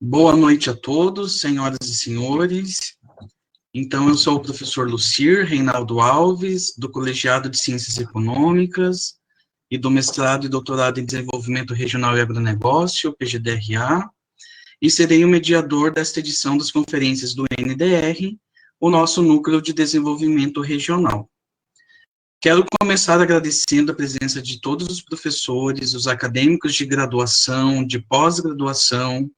Boa noite a todos, senhoras e senhores. Então, eu sou o professor Lucir Reinaldo Alves, do Colegiado de Ciências Econômicas e do mestrado e doutorado em Desenvolvimento Regional e Agronegócio, PGDRA, e serei o mediador desta edição das conferências do NDR, o nosso Núcleo de Desenvolvimento Regional. Quero começar agradecendo a presença de todos os professores, os acadêmicos de graduação, de pós-graduação,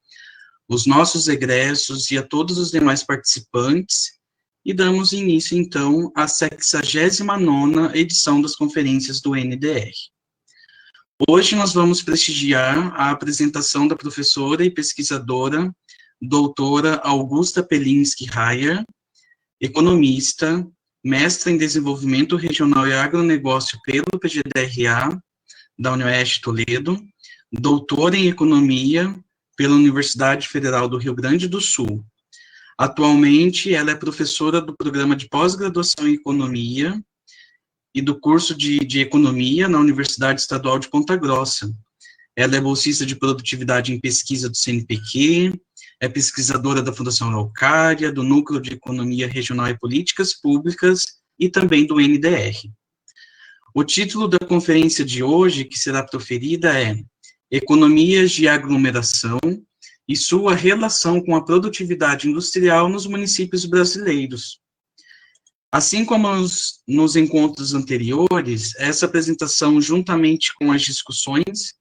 os nossos egressos e a todos os demais participantes, e damos início, então, à 69ª edição das conferências do NDR. Hoje nós vamos prestigiar a apresentação da professora e pesquisadora, doutora Augusta Pelinski Hayer, economista, mestra em Desenvolvimento Regional e Agronegócio pelo PGDRA, da UniOeste Toledo, doutora em Economia pela Universidade Federal do Rio Grande do Sul. Atualmente, ela é professora do programa de pós-graduação em Economia e do curso de Economia na Universidade Estadual de Ponta Grossa. Ela é bolsista de produtividade em pesquisa do CNPq, é pesquisadora da Fundação Araucária, do Núcleo de Economia Regional e Políticas Públicas e também do NDR. O título da conferência de hoje, que será proferida, é Economias de Aglomeração e sua relação com a produtividade industrial nos municípios brasileiros. Assim como nos encontros anteriores, essa apresentação, juntamente com as discussões,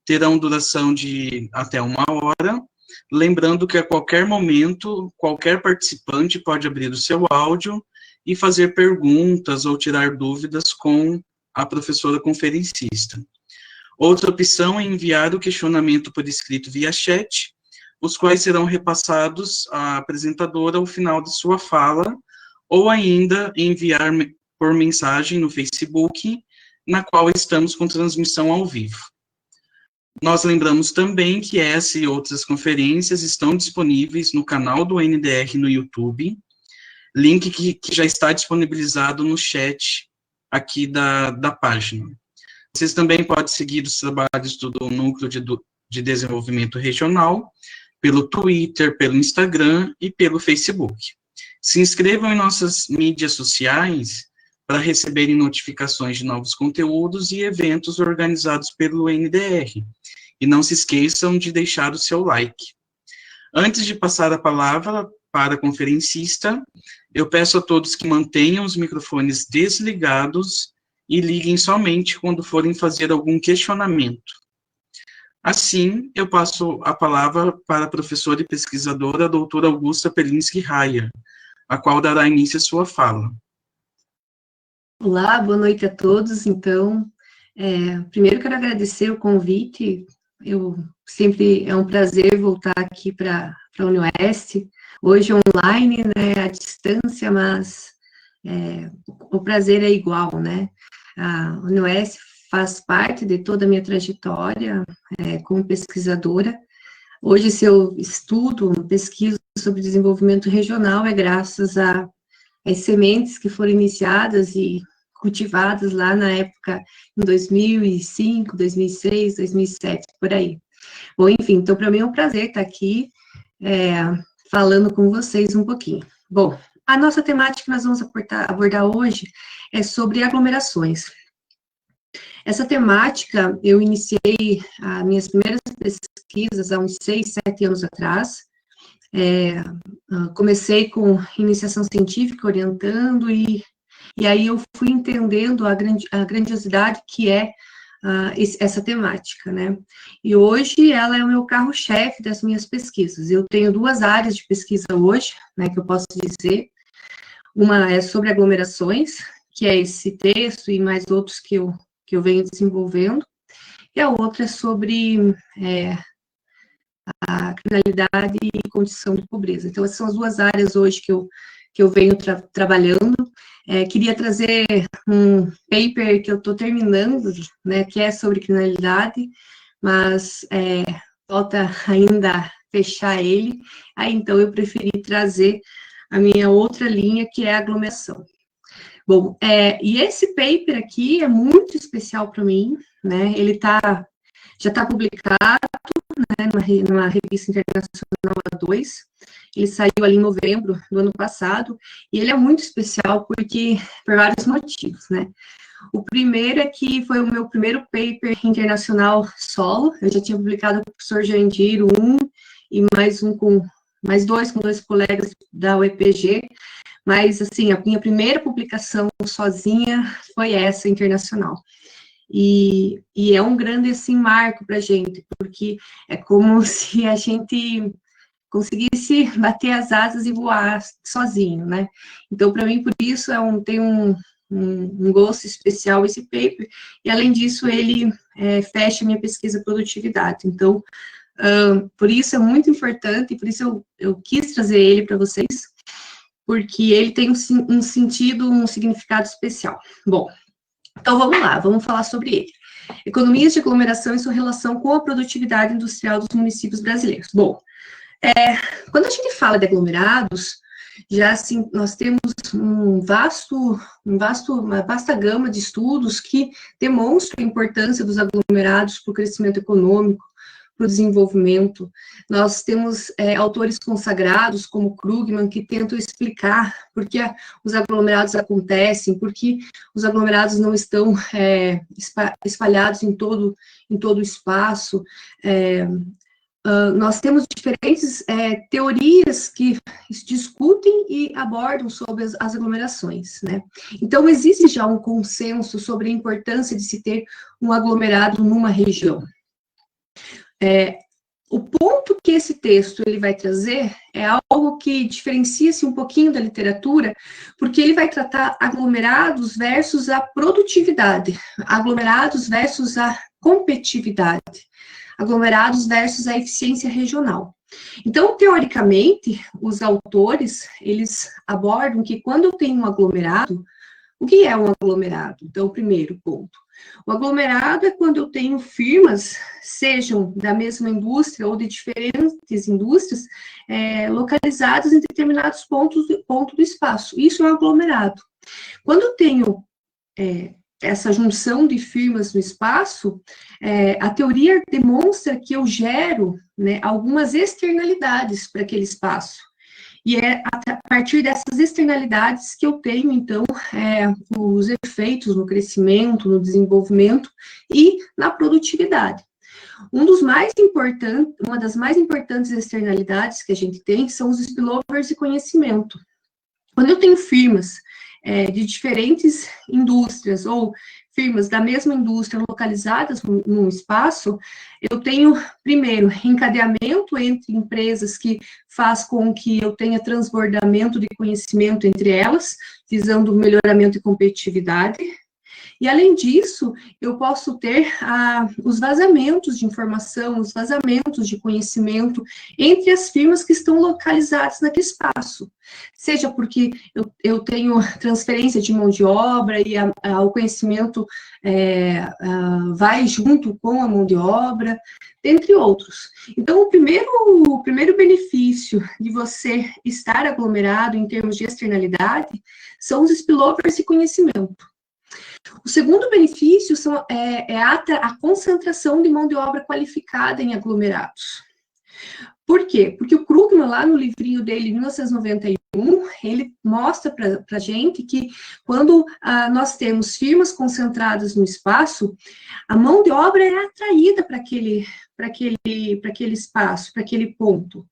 terão duração de até 1 hora, lembrando que a qualquer momento, qualquer participante pode abrir o seu áudio e fazer perguntas ou tirar dúvidas com a professora conferencista. Outra opção é enviar o questionamento por escrito via chat, os quais serão repassados à apresentadora ao final de sua fala, ou ainda enviar por mensagem no Facebook, na qual estamos com transmissão ao vivo. Nós lembramos também que essa e outras conferências estão disponíveis no canal do NDR no YouTube, link que já está disponibilizado no chat aqui da página. Vocês também podem seguir os trabalhos do Núcleo de Desenvolvimento Regional pelo Twitter, pelo Instagram e pelo Facebook. Se inscrevam em nossas mídias sociais para receberem notificações de novos conteúdos e eventos organizados pelo NDR. E não se esqueçam de deixar o seu like. Antes de passar a palavra para a conferencista, eu peço a todos que mantenham os microfones desligados e liguem somente quando forem fazer algum questionamento. Assim, eu passo a palavra para a professora e pesquisadora, a doutora Augusta Pelinski Hayer, a qual dará início à sua fala. Olá, boa noite a todos. Então, primeiro quero agradecer o convite. Sempre é um prazer voltar aqui para a UniOeste, hoje online, né, à distância, mas o prazer é igual, né? A UniOeste faz parte de toda a minha trajetória como pesquisadora. Hoje, se eu estudo, pesquiso sobre desenvolvimento regional, é graças às sementes que foram iniciadas e cultivadas lá na época, em 2005, 2006, 2007, por aí. Bom, enfim, então, para mim é um prazer estar aqui falando com vocês um pouquinho. Bom, a nossa temática que nós vamos abordar hoje é sobre aglomerações. Essa temática, eu iniciei as minhas primeiras pesquisas há uns 6, 7 anos atrás. Comecei com iniciação científica, orientando, e aí eu fui entendendo a grandiosidade que é essa temática, né? E hoje ela é o meu carro-chefe das minhas pesquisas. Eu tenho 2 áreas de pesquisa hoje, né, que eu posso dizer. Uma é sobre aglomerações, que é esse texto e mais outros que eu venho desenvolvendo, e a outra é sobre a criminalidade e condição de pobreza. Então, essas são as 2 áreas hoje que eu venho trabalhando. Queria trazer um paper que eu estou terminando, né, que é sobre criminalidade, mas falta ainda fechar ele, aí então eu preferi trazer a minha outra linha, que é a aglomeração. Bom, e esse paper aqui é muito especial para mim, né, ele está já está publicado, né, numa revista internacional A2, ele saiu ali em novembro do ano passado, e ele é muito especial por vários motivos, né. O primeiro é que foi o meu primeiro paper internacional solo, eu já tinha publicado com o professor Jandiro e mais dois com dois colegas da UEPG, mas, assim, a minha primeira publicação sozinha foi essa, internacional. E é um grande, assim, marco para a gente, porque é como se a gente conseguisse bater as asas e voar sozinho, né? Então, para mim, por isso, tem um gosto especial esse paper, e, além disso, ele fecha minha pesquisa produtividade. Então, por isso é muito importante, por isso eu quis trazer ele para vocês, porque ele tem um sentido, um significado especial. Bom, então vamos lá, vamos falar sobre ele. Economias de aglomeração e sua relação com a produtividade industrial dos municípios brasileiros. Bom, quando a gente fala de aglomerados, já assim, nós temos uma vasta gama de estudos que demonstram a importância dos aglomerados para o crescimento econômico, para o desenvolvimento. Nós temos autores consagrados, como Krugman, que tentam explicar por que os aglomerados acontecem, por que os aglomerados não estão espalhados em todo o espaço. Nós temos diferentes teorias que discutem e abordam sobre as aglomerações, né? Então, existe já um consenso sobre a importância de se ter um aglomerado numa região. O ponto que esse texto ele vai trazer é algo que diferencia-se um pouquinho da literatura, porque ele vai tratar aglomerados versus a produtividade, aglomerados versus a competitividade, aglomerados versus a eficiência regional. Então, teoricamente, os autores, eles abordam que quando eu tenho um aglomerado, o que é um aglomerado? Então, o primeiro ponto. O aglomerado é quando eu tenho firmas, sejam da mesma indústria ou de diferentes indústrias, localizadas em determinados ponto do espaço. Isso é um aglomerado. Quando eu tenho essa junção de firmas no espaço, a teoria demonstra que eu gero, né, algumas externalidades para aquele espaço. E é a partir dessas externalidades que eu tenho, então, os efeitos no crescimento, no desenvolvimento e na produtividade. Uma das mais importantes externalidades que a gente tem são os spillovers de conhecimento. Quando eu tenho firmas de diferentes indústrias ou firmas da mesma indústria localizadas num espaço, eu tenho, primeiro, encadeamento entre empresas que faz com que eu tenha transbordamento de conhecimento entre elas, visando melhoramento e competitividade. E, além disso, eu posso ter os vazamentos de informação, os vazamentos de conhecimento entre as firmas que estão localizadas naquele espaço. Seja porque eu tenho transferência de mão de obra e o conhecimento vai junto com a mão de obra, dentre outros. Então, o primeiro benefício de você estar aglomerado em termos de externalidade são os spillovers de conhecimento. O segundo benefício é a concentração de mão de obra qualificada em aglomerados. Por quê? Porque o Krugman, lá no livrinho dele, em 1991, ele mostra para a gente que quando nós temos firmas concentradas no espaço, a mão de obra é atraída para aquele espaço, para aquele ponto.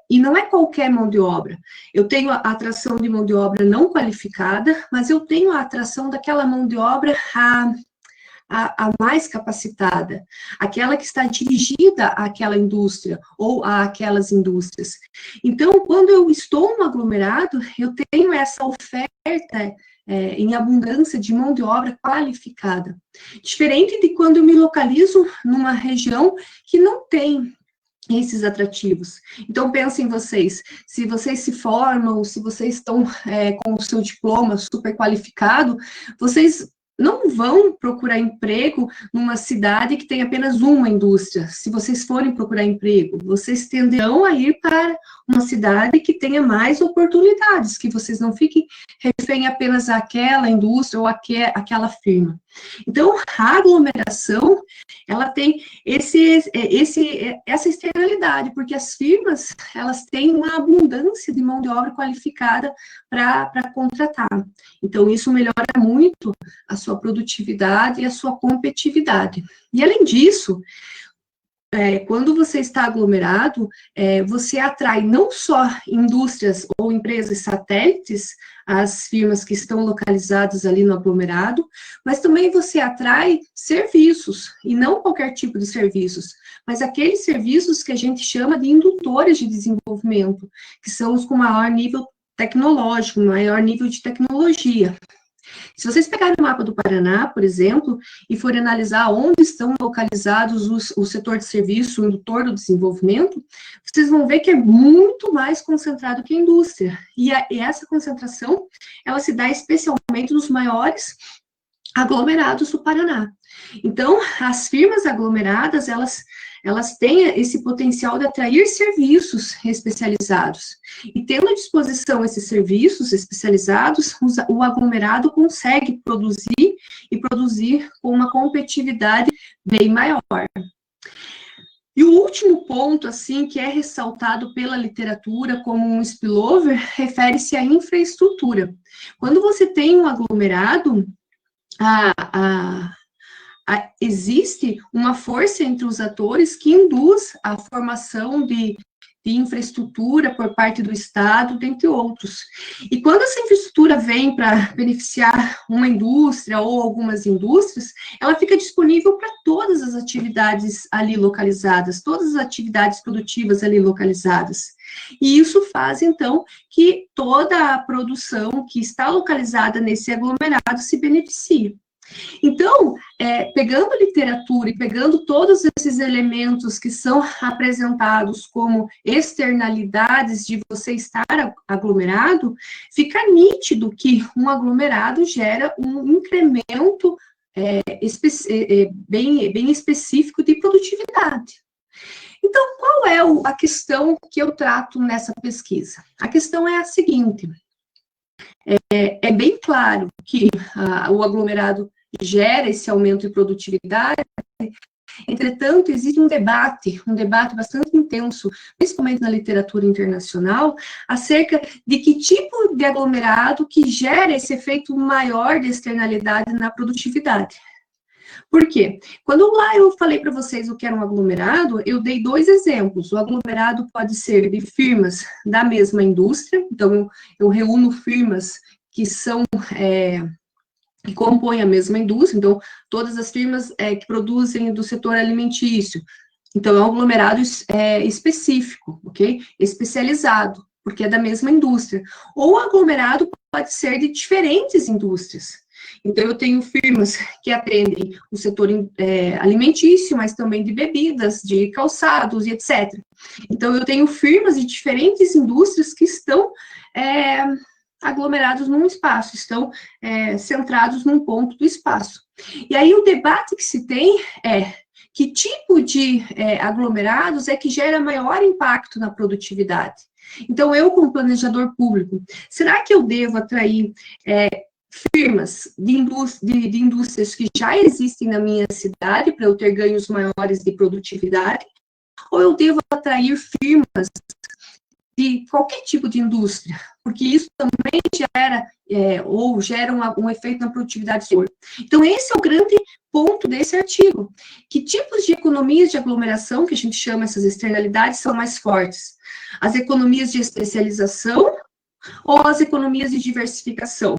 E não é qualquer mão de obra. Eu tenho a atração de mão de obra não qualificada, mas eu tenho a atração daquela mão de obra a mais capacitada, aquela que está dirigida àquela indústria ou àquelas indústrias. Então, quando eu estou no aglomerado, eu tenho essa oferta em abundância de mão de obra qualificada. Diferente de quando eu me localizo numa região que não tem esses atrativos. Então, pensem vocês, se vocês se formam, se vocês estão com o seu diploma super qualificado, vocês não vão procurar emprego numa cidade que tem apenas uma indústria. Se vocês forem procurar emprego, vocês tenderão a ir para uma cidade que tenha mais oportunidades, que vocês não fiquem refém apenas àquela indústria ou àquela firma. Então, a aglomeração, ela tem essa externalidade, porque as firmas, elas têm uma abundância de mão de obra qualificada para contratar. Então, isso melhora muito a sua produtividade e a sua competitividade. E, além disso, quando você está aglomerado, você atrai não só indústrias ou empresas satélites, as firmas que estão localizadas ali no aglomerado, mas também você atrai serviços, e não qualquer tipo de serviços, mas aqueles serviços que a gente chama de indutores de desenvolvimento, que são os com maior nível tecnológico, maior nível de tecnologia. Se vocês pegarem o mapa do Paraná, por exemplo, e forem analisar onde estão localizados o setor de serviço, o indutor do desenvolvimento, vocês vão ver que é muito mais concentrado que a indústria. E essa concentração, ela se dá especialmente nos maiores aglomerados do Paraná. Então, as firmas aglomeradas, elas têm esse potencial de atrair serviços especializados. E tendo à disposição esses serviços especializados, o aglomerado consegue produzir e produzir com uma competitividade bem maior. E o último ponto, assim, que é ressaltado pela literatura como um spillover, refere-se à infraestrutura. Quando você tem um aglomerado, existe uma força entre os atores que induz a formação de infraestrutura por parte do Estado, dentre outros. E quando essa infraestrutura vem para beneficiar uma indústria ou algumas indústrias, ela fica disponível para todas as atividades ali localizadas, todas as atividades produtivas ali localizadas. E isso faz, então, que toda a produção que está localizada nesse aglomerado se beneficie. Então, pegando a literatura e pegando todos esses elementos que são apresentados como externalidades de você estar aglomerado, fica nítido que um aglomerado gera um incremento bem específico de produtividade. Então, qual é a questão que eu trato nessa pesquisa? A questão é a seguinte: é bem claro que o aglomerado gera esse aumento de produtividade. Entretanto, existe um debate bastante intenso, principalmente na literatura internacional, acerca de que tipo de aglomerado que gera esse efeito maior de externalidade na produtividade. Por quê? Quando lá eu falei para vocês o que era um aglomerado, eu dei 2 exemplos. O aglomerado pode ser de firmas da mesma indústria, então eu reúno firmas que são que compõem a mesma indústria, então, todas as firmas que produzem do setor alimentício. Então, é um aglomerado específico, ok? Especializado, porque é da mesma indústria. Ou aglomerado pode ser de diferentes indústrias. Então, eu tenho firmas que atendem o setor alimentício, mas também de bebidas, de calçados e etc. Então, eu tenho firmas de diferentes indústrias que estão aglomerados num espaço, estão centrados num ponto do espaço. E aí o debate que se tem é que tipo de aglomerados é que gera maior impacto na produtividade. Então, eu, como planejador público, será que eu devo atrair firmas de indústrias que já existem na minha cidade para eu ter ganhos maiores de produtividade? Ou eu devo atrair firmas de qualquer tipo de indústria, porque isso também gera um efeito na produtividade. Então, esse é o grande ponto desse artigo. Que tipos de economias de aglomeração, que a gente chama essas externalidades, são mais fortes? As economias de especialização ou as economias de diversificação?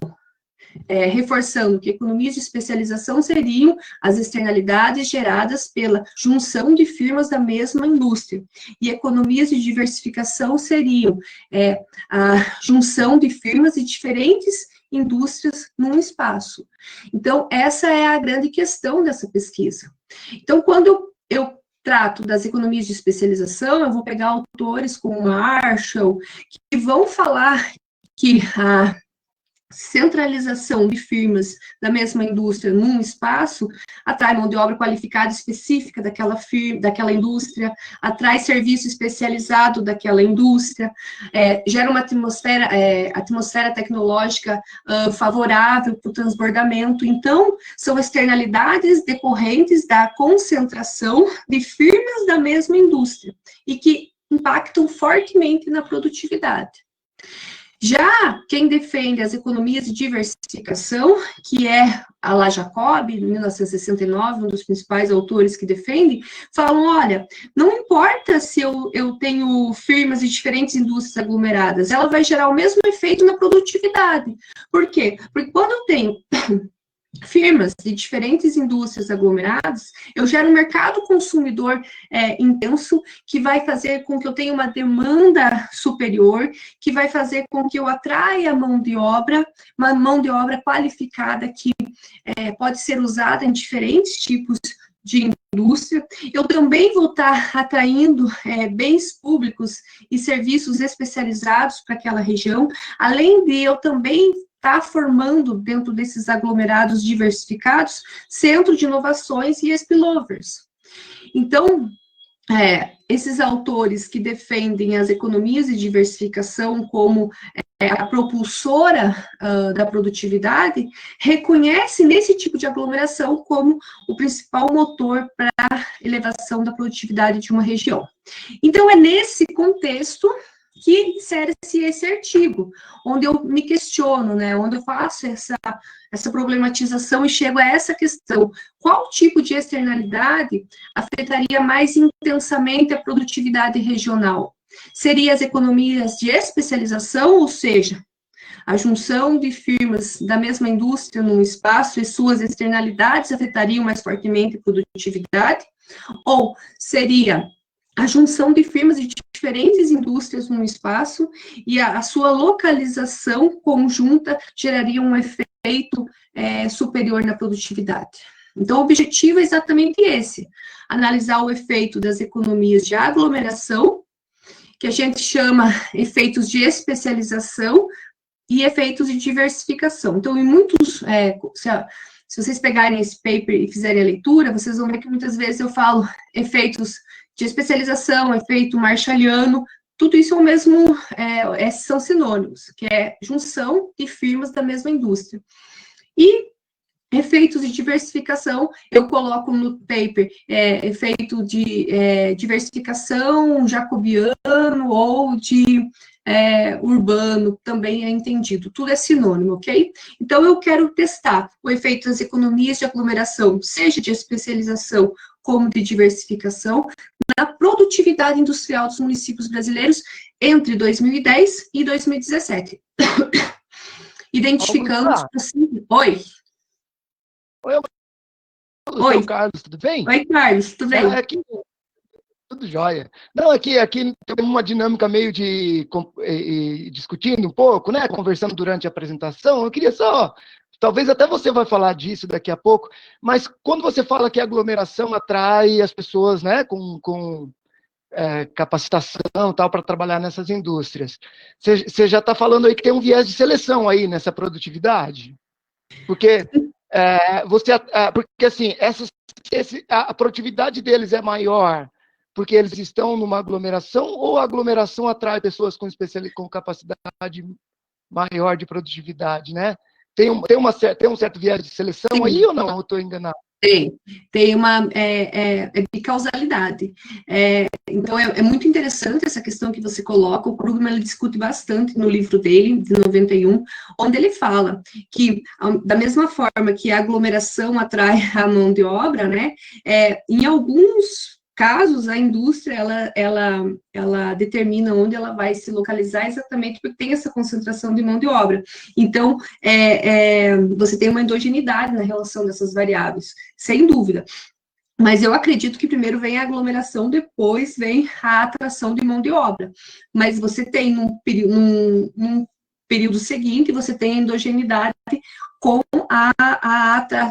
Reforçando que economias de especialização seriam as externalidades geradas pela junção de firmas da mesma indústria, e economias de diversificação seriam a junção de firmas de diferentes indústrias num espaço. Então, essa é a grande questão dessa pesquisa. Então, quando eu trato das economias de especialização, eu vou pegar autores como Marshall, que vão falar que centralização de firmas da mesma indústria num espaço atrai mão de obra qualificada específica daquela firma, daquela indústria, atrai serviço especializado daquela indústria, gera uma atmosfera tecnológica favorável para o transbordamento. Então, são externalidades decorrentes da concentração de firmas da mesma indústria e que impactam fortemente na produtividade. Já quem defende as economias de diversificação, que é a La Jacob, em 1969, um dos principais autores que defendem, falam, olha, não importa se eu tenho firmas de diferentes indústrias aglomeradas, ela vai gerar o mesmo efeito na produtividade. Por quê? Porque quando eu tenho firmas de diferentes indústrias aglomeradas, eu gero um mercado consumidor intenso, que vai fazer com que eu tenha uma demanda superior, que vai fazer com que eu atraia mão de obra, uma mão de obra qualificada que pode ser usada em diferentes tipos de indústria. Eu também vou estar atraindo bens públicos e serviços especializados para aquela região, além de eu também está formando, dentro desses aglomerados diversificados, centro de inovações e spillovers. Então, esses autores que defendem as economias de diversificação como a propulsora da produtividade, reconhecem nesse tipo de aglomeração como o principal motor para a elevação da produtividade de uma região. Então, é nesse contexto que insere-se esse artigo, onde eu me questiono, né, onde eu faço essa problematização e chego a essa questão: qual tipo de externalidade afetaria mais intensamente a produtividade regional? Seria as economias de especialização, ou seja, a junção de firmas da mesma indústria num espaço e suas externalidades afetariam mais fortemente a produtividade? Ou seria a junção de firmas de diferentes indústrias num espaço e a sua localização conjunta geraria um efeito superior na produtividade? Então, o objetivo é exatamente esse: analisar o efeito das economias de aglomeração, que a gente chama efeitos de especialização, e efeitos de diversificação. Então, em muitos, se vocês pegarem esse paper e fizerem a leitura, vocês vão ver que muitas vezes eu falo efeitos de especialização, efeito marshalliano, tudo isso é o mesmo, são sinônimos, que é junção de firmas da mesma indústria. E efeitos de diversificação, eu coloco no paper efeito de diversificação jacobiano ou de urbano, também é entendido, tudo é sinônimo, ok? Então, eu quero testar o efeito das economias de aglomeração, seja de especialização como de diversificação, na produtividade industrial dos municípios brasileiros entre 2010 e 2017. Identificando os possíveis... Oi. Oi, Carlos, tudo bem? Oi, Carlos, tudo bem? Aqui, tudo jóia. Não, aqui tem uma dinâmica meio de discutindo um pouco, né? Conversando durante a apresentação. Eu queria só, talvez até você vai falar disso daqui a pouco, mas quando você fala que a aglomeração atrai as pessoas, né, com capacitação tal para trabalhar nessas indústrias, você já está falando aí que tem um viés de seleção aí nessa produtividade? Porque porque assim, a produtividade deles é maior porque eles estão numa aglomeração, ou a aglomeração atrai pessoas com capacidade maior de produtividade, né? Tem um certo viés de seleção. Sim. Aí ou não? Eu estou enganado? Tem uma bicausalidade. Então, é muito interessante essa questão que você coloca. O Krugman ele discute bastante no livro dele, de 91, onde ele fala que, da mesma forma que a aglomeração atrai a mão de obra, né, em alguns casos, a indústria, ela determina onde ela vai se localizar exatamente porque tem essa concentração de mão de obra. Então, você tem uma endogeneidade na relação dessas variáveis, sem dúvida. Mas eu acredito que primeiro vem a aglomeração, depois vem a atração de mão de obra. Mas você tem, num período seguinte, você tem a endogeneidade com a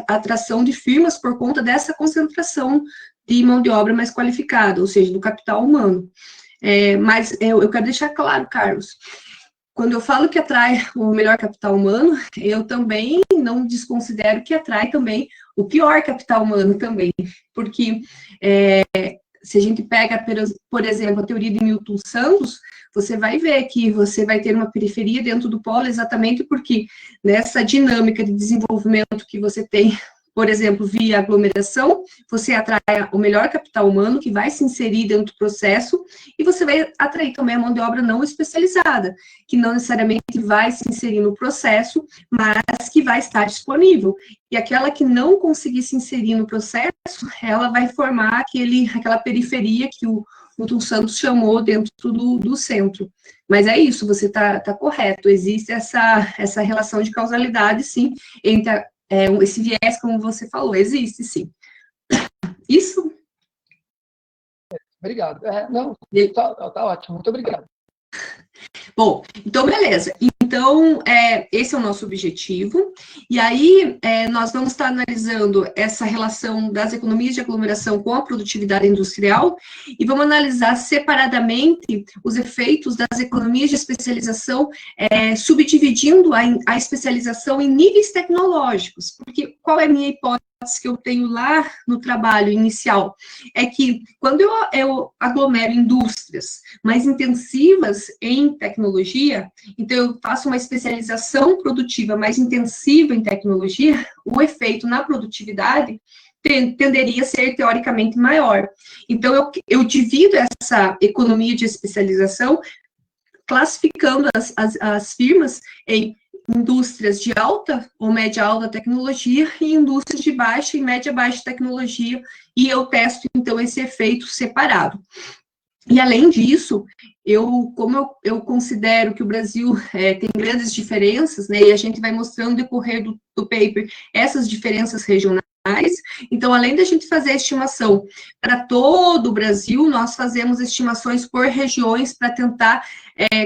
atração de firmas por conta dessa concentração de mão de obra mais qualificada, ou seja, do capital humano. Mas eu quero deixar claro, Carlos, quando eu falo que atrai o melhor capital humano, eu também não desconsidero que atrai também o pior capital humano também, porque se a gente pega, por exemplo, a teoria de Milton Santos, você vai ver que você vai ter uma periferia dentro do polo exatamente porque nessa dinâmica de desenvolvimento que você tem, por exemplo, via aglomeração, você atrai o melhor capital humano que vai se inserir dentro do processo e você vai atrair também a mão de obra não especializada, que não necessariamente vai se inserir no processo, mas que vai estar disponível. E aquela que não conseguir se inserir no processo, ela vai formar aquela periferia que o Milton Santos chamou dentro do centro. Mas é isso, você está correto, existe essa relação de causalidade, sim, entre esse viés, como você falou, existe, sim. Isso? Obrigado. Não, tá ótimo, muito obrigado. Bom, então, beleza. Então, esse é o nosso objetivo. E aí, nós vamos estar analisando essa relação das economias de aglomeração com a produtividade industrial e vamos analisar separadamente os efeitos das economias de especialização, subdividindo a especialização em níveis tecnológicos. Porque qual é a minha hipótese que eu tenho lá no trabalho inicial? É que quando eu aglomero indústrias mais intensivas em tecnologia, então eu faço uma especialização produtiva mais intensiva em tecnologia, o efeito na produtividade tenderia a ser teoricamente maior. Então eu divido essa economia de especialização classificando as firmas em indústrias de alta ou média-alta tecnologia e indústrias de baixa e média-baixa tecnologia, e eu testo, então, esse efeito separado. E, além disso, como eu considero que o Brasil tem grandes diferenças, né, e a gente vai mostrando no decorrer do paper essas diferenças regionais, então, além da gente fazer a estimação para todo o Brasil, nós fazemos estimações por regiões para tentar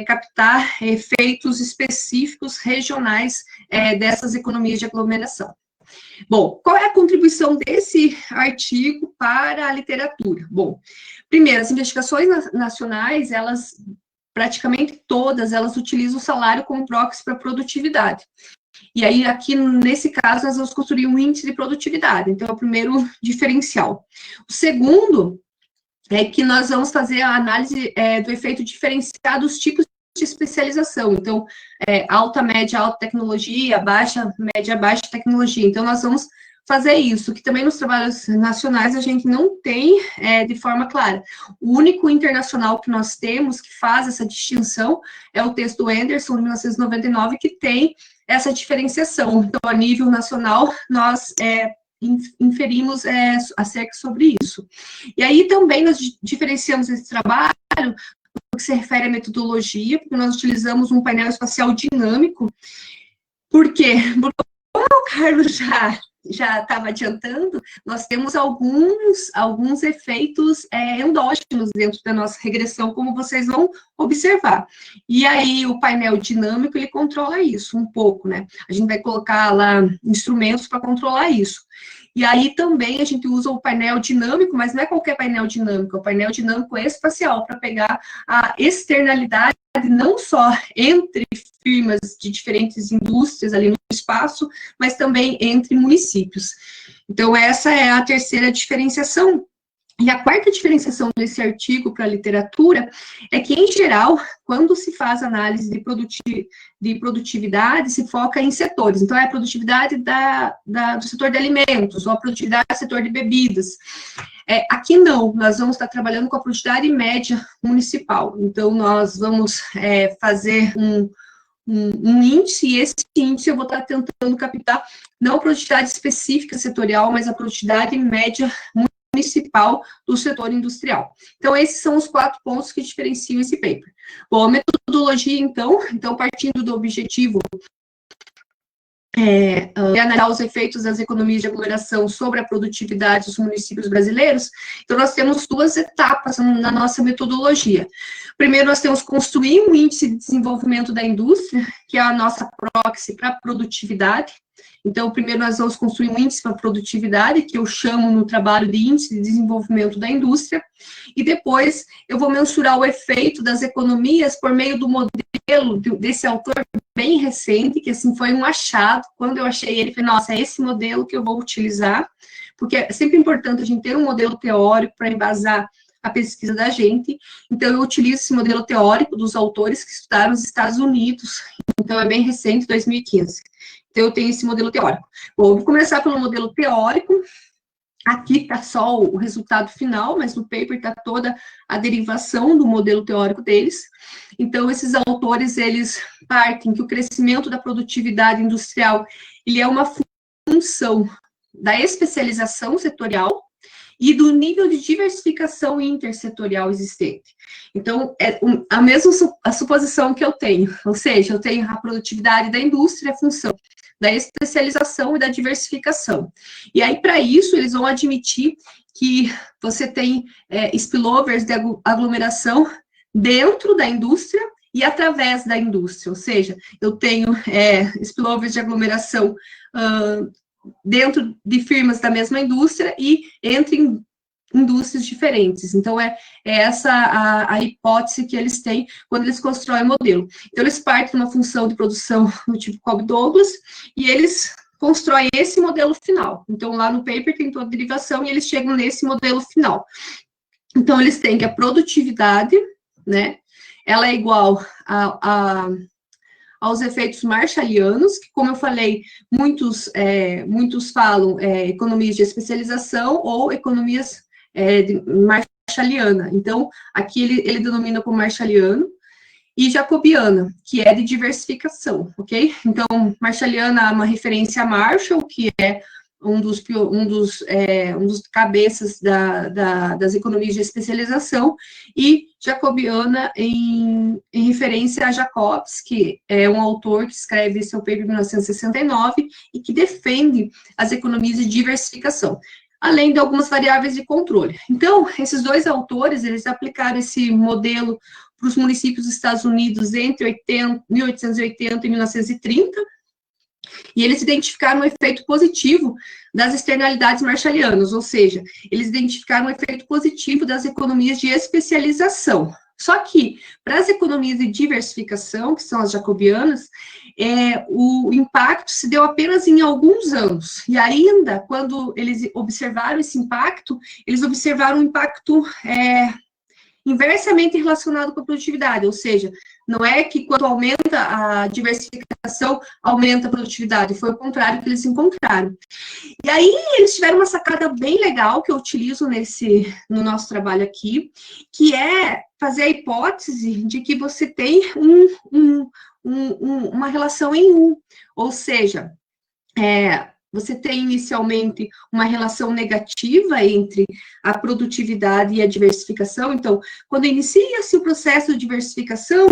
captar efeitos específicos regionais dessas economias de aglomeração. Bom, qual é a contribuição desse artigo para a literatura? Bom, primeiro, as investigações nacionais, elas, praticamente todas, elas utilizam o salário como proxy para produtividade. E aí, aqui, nesse caso, nós vamos construir um índice de produtividade. Então, é o primeiro diferencial. O segundo é que nós vamos fazer a análise do efeito diferenciado dos tipos de especialização. Então, alta, média, alta tecnologia, baixa, média, baixa tecnologia. Então, nós vamos fazer isso, que também nos trabalhos nacionais a gente não tem de forma clara. O único internacional que nós temos que faz essa distinção é o texto Anderson, de 1999, que tem essa diferenciação. Então, a nível nacional, nós inferimos acerca sobre isso. E aí também nós diferenciamos esse trabalho no que se refere à metodologia, porque nós utilizamos um painel espacial dinâmico. Por quê? Porque, como o Carlos já estava adiantando, nós temos alguns efeitos endógenos dentro da nossa regressão, como vocês vão observar. E aí, o painel dinâmico, ele controla isso um pouco, né? A gente vai colocar lá instrumentos para controlar isso. E aí, também, a gente usa o painel dinâmico, mas não é qualquer painel dinâmico, é o painel dinâmico espacial, para pegar a externalidade não só entre firmas de diferentes indústrias ali no espaço, mas também entre municípios. Então, essa é a terceira diferenciação. E a quarta diferenciação desse artigo para a literatura é que, em geral, quando se faz análise de produtividade, se foca em setores. Então, é a produtividade do setor de alimentos, ou a produtividade do setor de bebidas. Aqui não, nós vamos estar trabalhando com a produtividade média municipal. Então, nós vamos fazer um índice, e esse índice eu vou estar tentando captar não a produtividade específica setorial, mas a produtividade média municipal do setor industrial. Então, esses são os 4 pontos que diferenciam esse paper. Bom, a metodologia, então partindo do objetivo analisar os efeitos das economias de aglomeração sobre a produtividade dos municípios brasileiros, então nós temos 2 etapas na nossa metodologia. Primeiro, nós temos construir um índice de desenvolvimento da indústria, que é a nossa proxy para a produtividade. Então, primeiro nós vamos construir um índice para produtividade, que eu chamo no trabalho de índice de desenvolvimento da indústria, e depois eu vou mensurar o efeito das economias por meio do modelo desse autor bem recente, que assim foi um achado. Quando eu achei ele, falei, nossa, é esse modelo que eu vou utilizar, porque é sempre importante a gente ter um modelo teórico para embasar a pesquisa da gente. Então, eu utilizo esse modelo teórico dos autores que estudaram nos Estados Unidos, então é bem recente, 2015. Então, eu tenho esse modelo teórico. Bom, vou começar pelo modelo teórico. Aqui está só o resultado final, mas no paper está toda a derivação do modelo teórico deles. Então, esses autores, eles partem que o crescimento da produtividade industrial, ele é uma função da especialização setorial e do nível de diversificação intersetorial existente. Então, é a mesma suposição que eu tenho, ou seja, eu tenho a produtividade da indústria, a função da especialização e da diversificação. E aí, para isso, eles vão admitir que você tem spillovers de aglomeração dentro da indústria e através da indústria, ou seja, eu tenho spillovers de aglomeração dentro de firmas da mesma indústria e entre indústrias diferentes. Então, é essa a hipótese que eles têm quando eles constroem o modelo. Então, eles partem de uma função de produção do tipo Cobb-Douglas e eles constroem esse modelo final. Então, lá no paper tem toda a derivação e eles chegam nesse modelo final. Então, eles têm que a produtividade, né, ela é igual aos efeitos marshallianos, que, como eu falei, muitos falam economias de especialização ou economias de marshalliana. Então, aqui ele denomina como marshalliano, e jacobiana, que é de diversificação, ok? Então, marshalliana é uma referência a Marshall, que é um dos cabeças das economias de especialização, e jacobiana em referência a Jacobs, que é um autor que escreve seu paper em 1969 e que defende as economias de diversificação, além de algumas variáveis de controle. Então, esses 2 autores, eles aplicaram esse modelo para os municípios dos Estados Unidos entre 1880 e 1930, e eles identificaram um efeito positivo das externalidades marshallianas, ou seja, eles identificaram um efeito positivo das economias de especialização. Só que, para as economias de diversificação, que são as jacobianas, o impacto se deu apenas em alguns anos. E ainda, quando eles observaram esse impacto, eles observaram um impacto inversamente relacionado com a produtividade, ou seja, não é que quando aumenta a diversificação, aumenta a produtividade, foi o contrário que eles encontraram. E aí, eles tiveram uma sacada bem legal, que eu utilizo no nosso trabalho aqui, que é fazer a hipótese de que você tem uma relação em ou seja, você tem inicialmente uma relação negativa entre a produtividade e a diversificação. Então, quando inicia-se o processo de diversificação,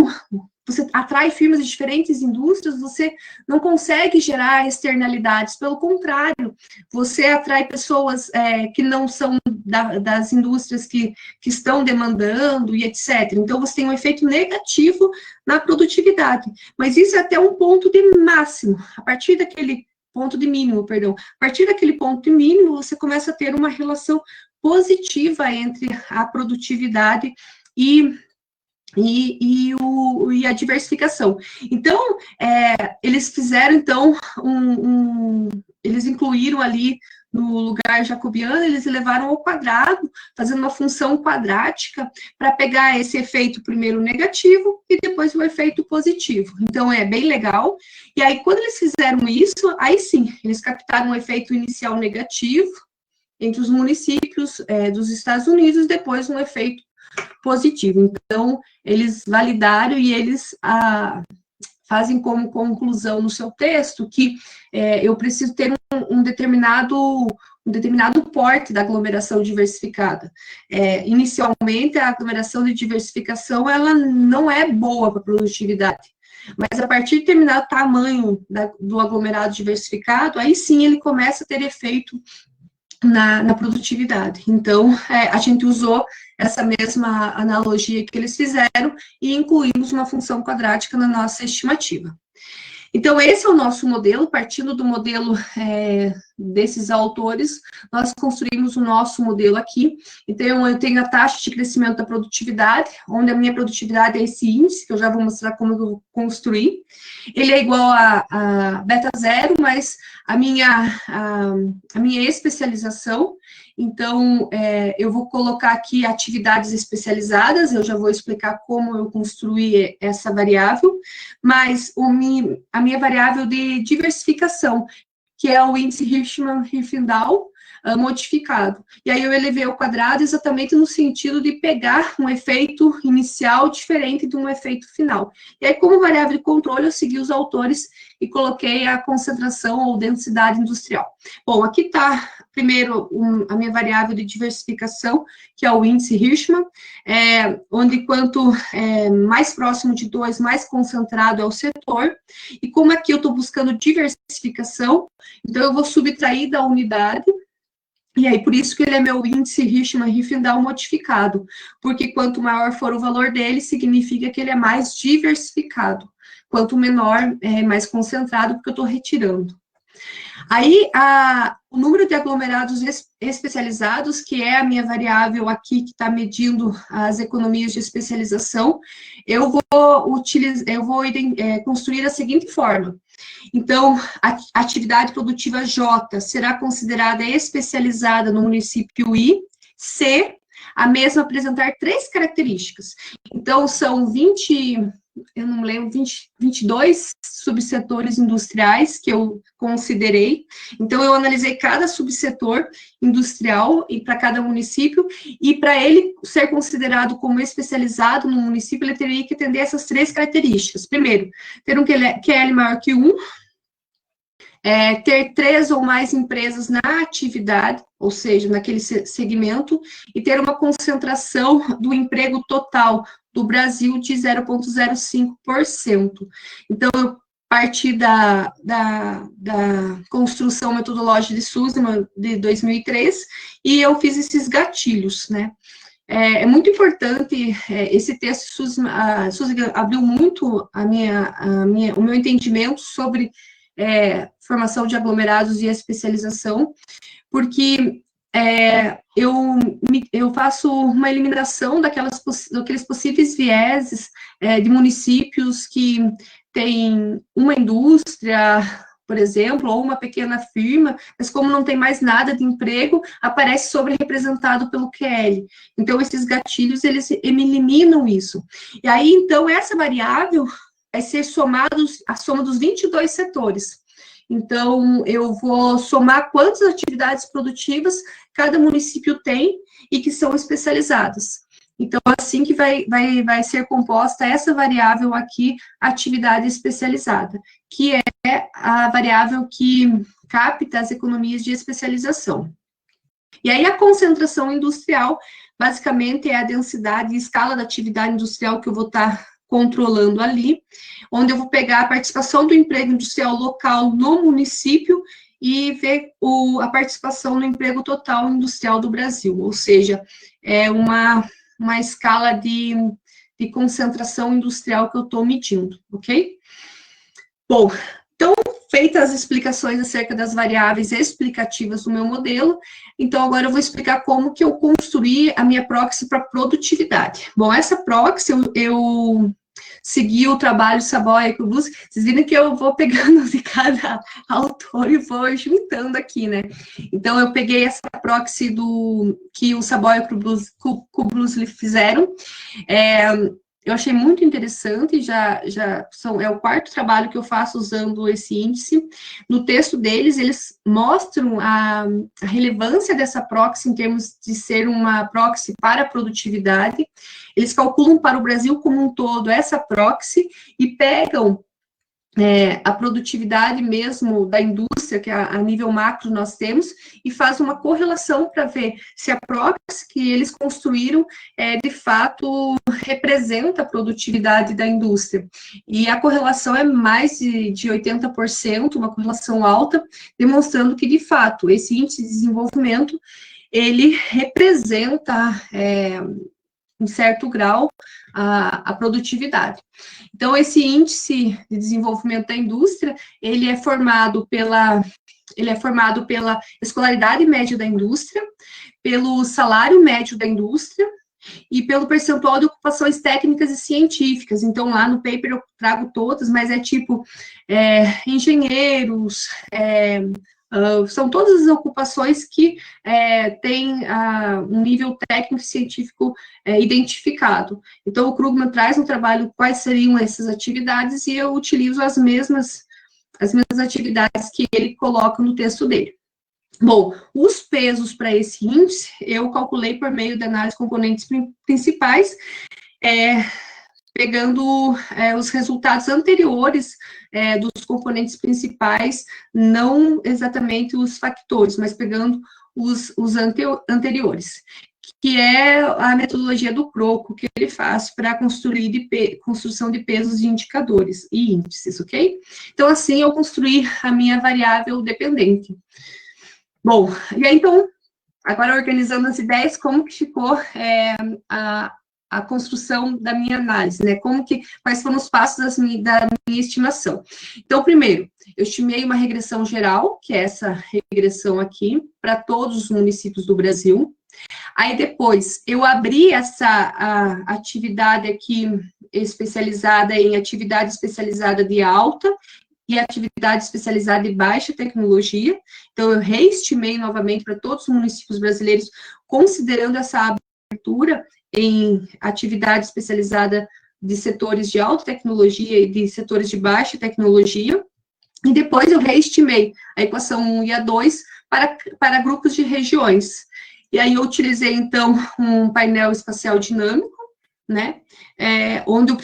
você atrai firmas de diferentes indústrias, você não consegue gerar externalidades, pelo contrário, você atrai pessoas que não são das indústrias que estão demandando e etc. Então, você tem um efeito negativo na produtividade, mas isso é até um ponto de máximo. A partir daquele ponto de mínimo, perdão. A partir daquele ponto de mínimo, você começa a ter uma relação positiva entre a produtividade e a diversificação. Então, eles fizeram, então, eles incluíram ali no lugar jacobiano, eles levaram ao quadrado, fazendo uma função quadrática para pegar esse efeito primeiro negativo e depois o efeito positivo. Então, é bem legal. E aí, quando eles fizeram isso, aí sim, eles captaram um efeito inicial negativo entre os municípios dos Estados Unidos, depois um efeito positivo. Então, eles validaram e eles fazem como conclusão no seu texto que eu preciso ter um determinado porte da aglomeração diversificada. Inicialmente, a aglomeração de diversificação, ela não é boa para a produtividade. Mas a partir de determinado tamanho do aglomerado diversificado, aí sim ele começa a ter efeito na produtividade. Então, a gente usou essa mesma analogia que eles fizeram e incluímos uma função quadrática na nossa estimativa. Então, esse é o nosso modelo, partindo do modelo desses autores, nós construímos o nosso modelo aqui. Então, eu tenho a taxa de crescimento da produtividade, onde a minha produtividade é esse índice, que eu já vou mostrar como eu vou construir. Ele é igual a beta zero, mas a minha especialização. Então, eu vou colocar aqui atividades especializadas, eu já vou explicar como eu construí essa variável, mas a minha variável de diversificação, que é o índice Hirschman-Riefenstahl modificado. E aí eu elevei ao quadrado exatamente no sentido de pegar um efeito inicial diferente de um efeito final. E aí, como variável de controle, eu segui os autores e coloquei a concentração ou densidade industrial. Bom, aqui está, primeiro, a minha variável de diversificação, que é o índice Hirschman, onde quanto mais próximo de 2, mais concentrado é o setor. E como aqui eu estou buscando diversificação, então eu vou subtrair da unidade. E aí, por isso que ele é meu índice Hirschman-Riefenstahl modificado, porque quanto maior for o valor dele, significa que ele é mais diversificado. Quanto menor, mais concentrado, porque eu estou retirando. Aí, o número de aglomerados especializados, que é a minha variável aqui, que está medindo as economias de especialização, eu vou construir da seguinte forma. Então, a atividade produtiva J será considerada especializada no município I, se a mesma apresentar 3 características. Então, são 22 subsetores industriais que eu considerei. Então, eu analisei cada subsetor industrial e para cada município, e para ele ser considerado como especializado no município, ele teria que atender essas 3 características. Primeiro, ter um QL maior que 1, ter 3 ou mais empresas na atividade, ou seja, naquele segmento, e ter uma concentração do emprego total do Brasil de 0,05%. Então, eu parti da construção metodológica de Sussman de 2003, e eu fiz esses gatilhos, né? É muito importante esse texto. Sussman abriu muito o meu entendimento sobre formação de aglomerados e especialização, porque eu faço uma eliminação daqueles possíveis vieses de municípios que têm uma indústria, por exemplo, ou uma pequena firma, mas como não tem mais nada de emprego, aparece sobre-representado pelo QL. Então, esses gatilhos, eles eliminam isso. E aí, então, essa variável vai ser a soma dos 22 setores. Então, eu vou somar quantas atividades produtivas cada município tem e que são especializadas. Então, assim que vai ser composta essa variável aqui, atividade especializada, que é a variável que capta as economias de especialização. E aí, a concentração industrial, basicamente, é a densidade e escala da atividade industrial que eu vou estar controlando ali, onde eu vou pegar a participação do emprego industrial local no município e ver a participação no emprego total industrial do Brasil, ou seja, é uma escala de concentração industrial que eu estou medindo, ok? Bom, então, feitas as explicações acerca das variáveis explicativas do meu modelo, então agora eu vou explicar como que eu construí a minha proxy para produtividade. Bom, essa proxy eu segui o trabalho Saboia e Blues. Vocês viram que eu vou pegando de cada autor e vou juntando aqui, né? Então, eu peguei essa proxy que o Saboia e o Blues fizeram. Eu achei muito interessante, é o 4º trabalho que eu faço usando esse índice. No texto deles, eles mostram a relevância dessa proxy em termos de ser uma proxy para a produtividade. Eles calculam para o Brasil como um todo essa proxy e pegam a produtividade mesmo da indústria, que a nível macro nós temos, e faz uma correlação para ver se a proxy que eles construíram de fato representa a produtividade da indústria. E a correlação é mais de 80%, uma correlação alta, demonstrando que, de fato, esse índice de desenvolvimento, ele representa, em certo grau, a produtividade. Então, esse índice de desenvolvimento da indústria, ele é formado pela escolaridade média da indústria, pelo salário médio da indústria e pelo percentual de ocupações técnicas e científicas. Então, lá no paper eu trago todas, mas é tipo engenheiros, são todas as ocupações que têm um nível técnico e científico identificado. Então, o Krugman traz no trabalho quais seriam essas atividades e eu utilizo as mesmas atividades que ele coloca no texto dele. Bom, os pesos para esse índice, eu calculei por meio da análise de componentes principais, pegando os resultados anteriores dos componentes principais, não exatamente os factores, mas pegando os anteriores, que é a metodologia do Croco, que ele faz para construção de pesos de indicadores e índices, ok? Então, assim, eu construí a minha variável dependente. Bom, e aí, então, agora organizando as ideias, como que ficou a construção da minha análise, né? Quais foram os passos da minha estimação. Então, primeiro, eu estimei uma regressão geral, que é essa regressão aqui, para todos os municípios do Brasil. Aí, depois, eu abri essa atividade aqui especializada em atividade especializada de alta e atividade especializada de baixa tecnologia. Então, eu reestimei novamente para todos os municípios brasileiros, considerando essa abertura em atividade especializada de setores de alta tecnologia e de setores de baixa tecnologia. E depois eu reestimei a equação 1 e a 2 para grupos de regiões. E aí eu utilizei, então, um painel espacial dinâmico, né, onde o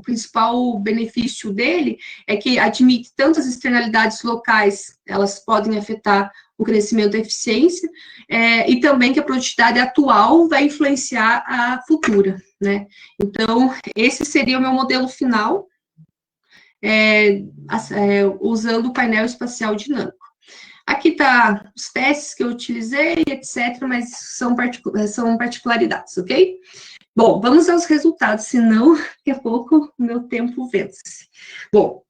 principal benefício dele é que admite tanto as externalidades locais, elas podem afetar o crescimento da eficiência, e também que a produtividade atual vai influenciar a futura, né. Então, esse seria o meu modelo final, usando o painel espacial dinâmico. Aqui está os testes que eu utilizei, etc., mas são particularidades, ok? Bom, vamos aos resultados, senão daqui a pouco o meu tempo vence. Bom,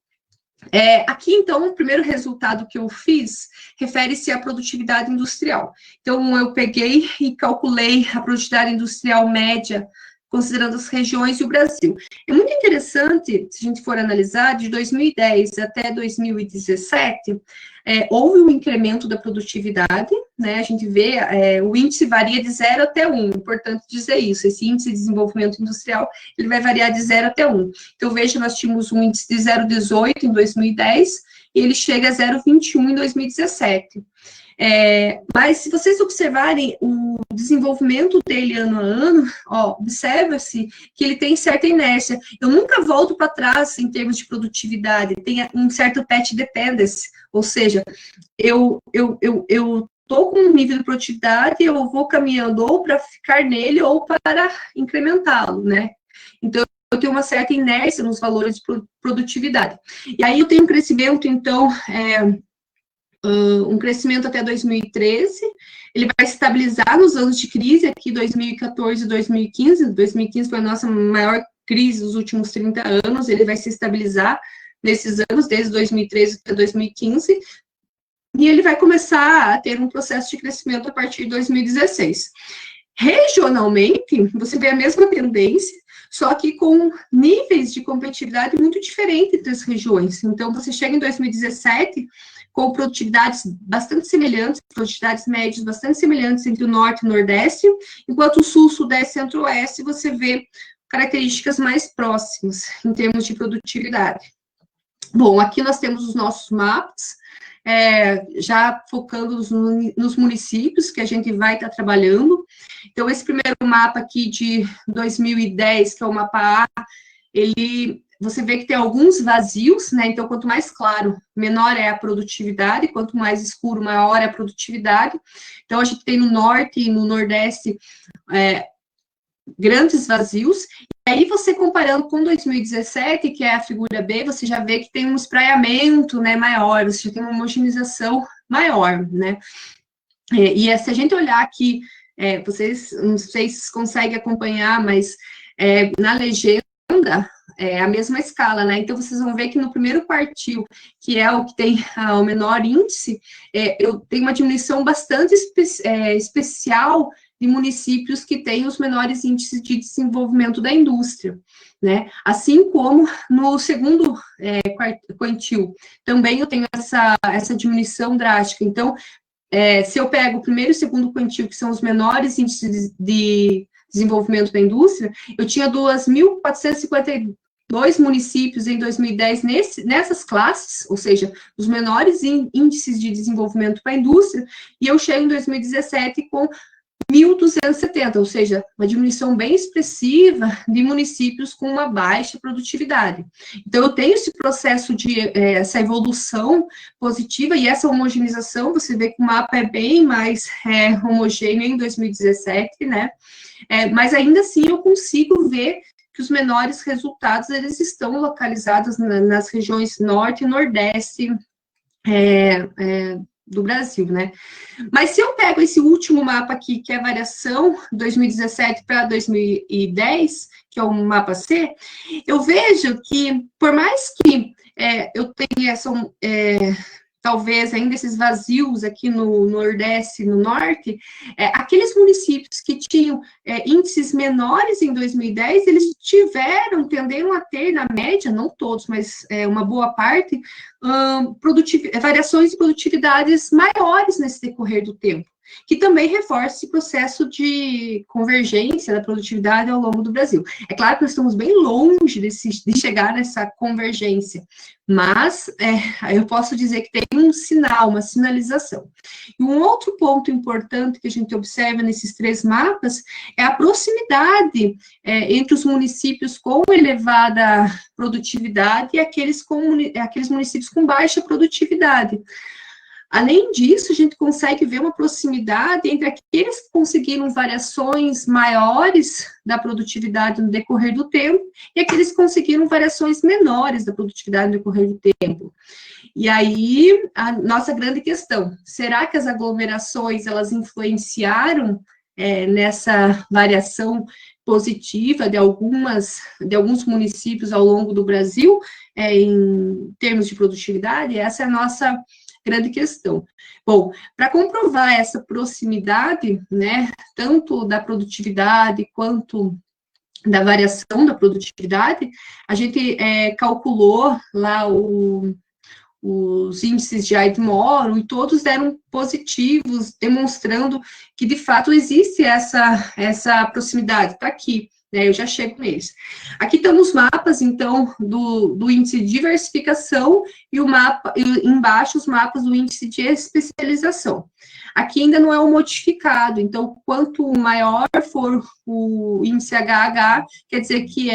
aqui, então, o primeiro resultado que eu fiz refere-se à produtividade industrial. Então, eu peguei e calculei a produtividade industrial média, considerando as regiões e o Brasil. É muito interessante, se a gente for analisar, de 2010 até 2017, houve um incremento da produtividade, né, a gente vê, o índice varia de 0 até 1, importante dizer isso, esse índice de desenvolvimento industrial, ele vai variar de 0 até 1. Então, veja, nós tínhamos um índice de 0,18 em 2010, e ele chega a 0,21 em 2017. Mas se vocês observarem o desenvolvimento dele ano a ano, observa-se que ele tem certa inércia. Eu nunca volto para trás em termos de produtividade, tem um certo patch dependency, ou seja, eu estou com um nível de produtividade, eu vou caminhando ou para ficar nele ou para incrementá-lo, né? Então, eu tenho uma certa inércia nos valores de produtividade. E aí eu tenho um crescimento, então, um crescimento até 2013, ele vai estabilizar nos anos de crise, aqui 2014 e 2015, 2015 foi a nossa maior crise dos últimos 30 anos, ele vai se estabilizar nesses anos, desde 2013 até 2015, e ele vai começar a ter um processo de crescimento a partir de 2016. Regionalmente, você vê a mesma tendência, só que com níveis de competitividade muito diferentes entre as regiões. Então, você chega em 2017 com produtividades bastante semelhantes, produtividades médias bastante semelhantes entre o Norte e o Nordeste, enquanto o Sul, Sudeste e Centro-Oeste, você vê características mais próximas em termos de produtividade. Bom, aqui nós temos os nossos mapas, já focando nos municípios que a gente vai estar trabalhando. Então, esse primeiro mapa aqui de 2010, que é o mapa A, ele você vê que tem alguns vazios, né? Então, quanto mais claro, menor é a produtividade, quanto mais escuro, maior é a produtividade. Então, a gente tem no norte e no nordeste grandes vazios. E aí, você comparando com 2017, que é a figura B, você já vê que tem um espraiamento, né, maior, você já tem uma homogeneização maior, né? E se a gente olhar aqui, vocês, não sei se conseguem acompanhar, mas na legenda, é a mesma escala, né? Então, vocês vão ver que no primeiro quartil, que é o que tem o menor índice, eu tenho uma diminuição bastante especial de municípios que têm os menores índices de desenvolvimento da indústria, né? Assim como no segundo quartil, também eu tenho essa diminuição drástica. Então, se eu pego o primeiro e o segundo quintil, que são os menores índices de desenvolvimento da indústria, eu tinha 2.452 municípios em 2010 nessas classes, ou seja, os menores índices de desenvolvimento para a indústria, e eu chego em 2017 com 1.270, ou seja, uma diminuição bem expressiva de municípios com uma baixa produtividade. Então, eu tenho esse processo essa evolução positiva e essa homogeneização, você vê que o mapa é bem mais homogêneo em 2017, né? Mas ainda assim eu consigo ver que os menores resultados, eles estão localizados nas regiões norte e nordeste do Brasil, né? Mas se eu pego esse último mapa aqui, que é a variação 2017 para 2010, que é o mapa C, eu vejo que, por mais que eu tenha talvez ainda esses vazios aqui no Nordeste e no Norte, aqueles municípios que tinham índices menores em 2010, eles tenderam a ter, na média, não todos, mas uma boa parte, variações de produtividades maiores nesse decorrer do tempo, que também reforça esse processo de convergência da produtividade ao longo do Brasil. É claro que nós estamos bem longe de chegar nessa convergência, mas eu posso dizer que tem um sinal, uma sinalização. E um outro ponto importante que a gente observa nesses três mapas é a proximidade entre os municípios com elevada produtividade e aqueles municípios com baixa produtividade. Além disso, a gente consegue ver uma proximidade entre aqueles que conseguiram variações maiores da produtividade no decorrer do tempo e aqueles que conseguiram variações menores da produtividade no decorrer do tempo. E aí, a nossa grande questão, será que as aglomerações, elas influenciaram nessa variação positiva de alguns municípios ao longo do Brasil, em termos de produtividade? Essa é a nossa grande questão. Bom, para comprovar essa proximidade, né, tanto da produtividade quanto da variação da produtividade, a gente calculou lá os índices de Eidmore, e todos deram positivos, demonstrando que, de fato, existe essa proximidade. Está aqui, né, eu já chego neles. Aqui estão os mapas, então, do índice de diversificação e embaixo os mapas do índice de especialização. Aqui ainda não é um modificado, então, quanto maior for o índice HH, quer dizer que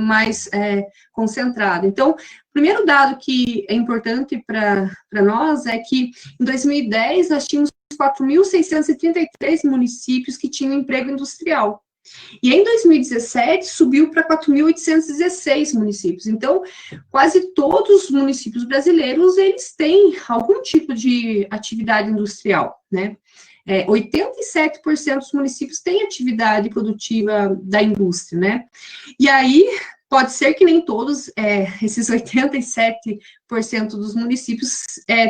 mais concentrado. Então, o primeiro dado que é importante para nós é que, em 2010, nós tínhamos 4.633 municípios que tinham emprego industrial. E em 2017, subiu para 4.816 municípios. Então, quase todos os municípios brasileiros, eles têm algum tipo de atividade industrial, né? 87% dos municípios têm atividade produtiva da indústria, né? E aí, pode ser que nem todos, esses 87% dos municípios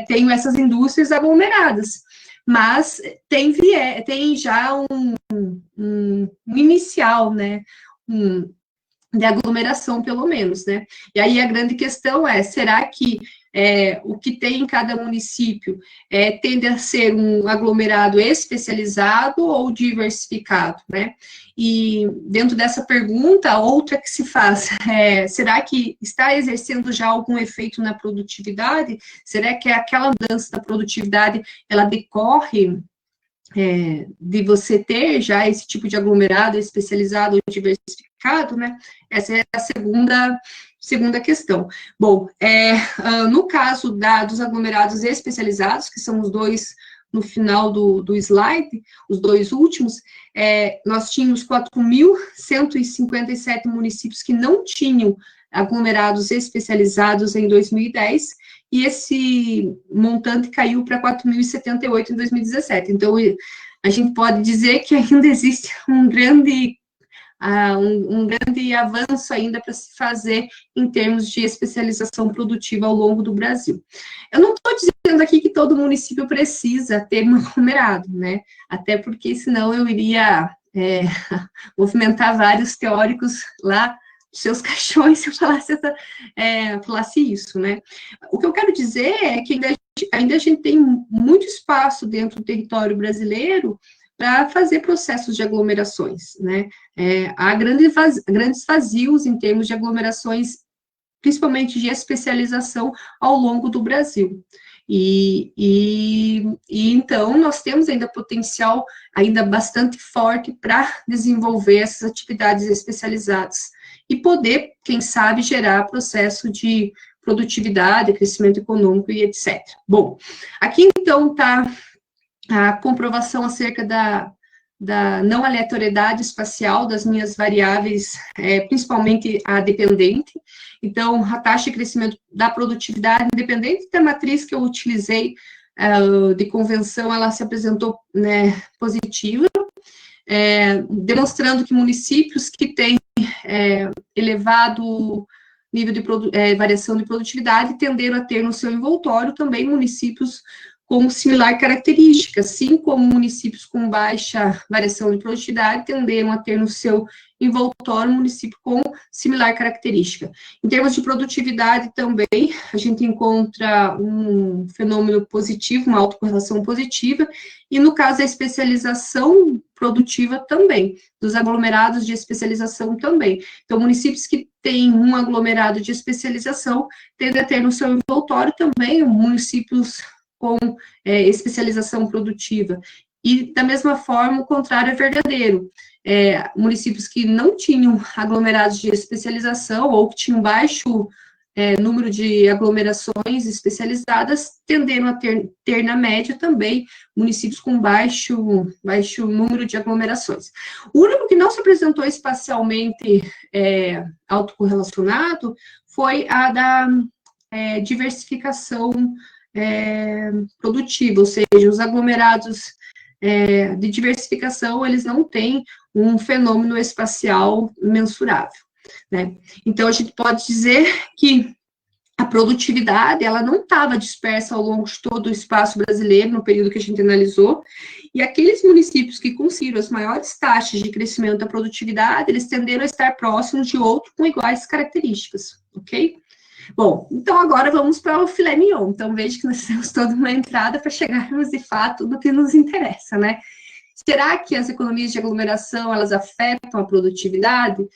tenham essas indústrias aglomeradas, mas tem já um inicial, né, de aglomeração, pelo menos, né? E aí a grande questão será que o que tem em cada município tende a ser um aglomerado especializado ou diversificado, né? E dentro dessa pergunta, outra que se faz será que está exercendo já algum efeito na produtividade? Será que aquela mudança da produtividade, ela decorre de você ter já esse tipo de aglomerado especializado ou diversificado, né? Essa é a segunda segunda questão. Bom, no caso dos aglomerados especializados, que são os dois no final do slide, os dois últimos, nós tínhamos 4.157 municípios que não tinham aglomerados especializados em 2010, e esse montante caiu para 4.078 em 2017. Então, a gente pode dizer que ainda existe um grande avanço ainda para se fazer em termos de especialização produtiva ao longo do Brasil. Eu não estou dizendo aqui que todo município precisa ter um aglomerado, né? Até porque senão eu iria movimentar vários teóricos lá dos seus caixões se eu falasse isso, né? O que eu quero dizer é que ainda a gente tem muito espaço dentro do território brasileiro para fazer processos de aglomerações, né? Há grandes vazios em termos de aglomerações, principalmente de especialização ao longo do Brasil. E então, nós temos ainda potencial ainda bastante forte para desenvolver essas atividades especializadas e poder, quem sabe, gerar processo de produtividade, crescimento econômico e etc. Bom, aqui então está a comprovação acerca da não aleatoriedade espacial das minhas variáveis, principalmente a dependente. Então, a taxa de crescimento da produtividade, independente da matriz que eu utilizei de convenção, ela se apresentou, né, positiva, demonstrando que municípios que têm elevado nível de variação de produtividade tenderam a ter no seu envoltório também municípios com similar característica, assim como municípios com baixa variação de produtividade tenderam a ter no seu envoltório município com similar característica. Em termos de produtividade também, a gente encontra um fenômeno positivo, uma autocorrelação positiva, e no caso da especialização produtiva também, dos aglomerados de especialização também. Então, municípios que têm um aglomerado de especialização tendem a ter no seu envoltório também municípios com especialização produtiva. E, da mesma forma, o contrário é verdadeiro. Municípios que não tinham aglomerados de especialização ou que tinham baixo número de aglomerações especializadas, tenderam a ter na média também municípios com baixo número de aglomerações. O único que não se apresentou espacialmente autocorrelacionado foi a da diversificação produtiva, ou seja, os aglomerados de diversificação, eles não têm um fenômeno espacial mensurável, né? Então, a gente pode dizer que a produtividade, ela não estava dispersa ao longo de todo o espaço brasileiro, no período que a gente analisou, e aqueles municípios que conseguiram as maiores taxas de crescimento da produtividade, eles tenderam a estar próximos de outros com iguais características, ok? Bom, então agora vamos para o filé mignon. Então, vejo que nós temos toda uma entrada para chegarmos, de fato, no que nos interessa, né? Será que as economias de aglomeração, elas afetam a produtividade?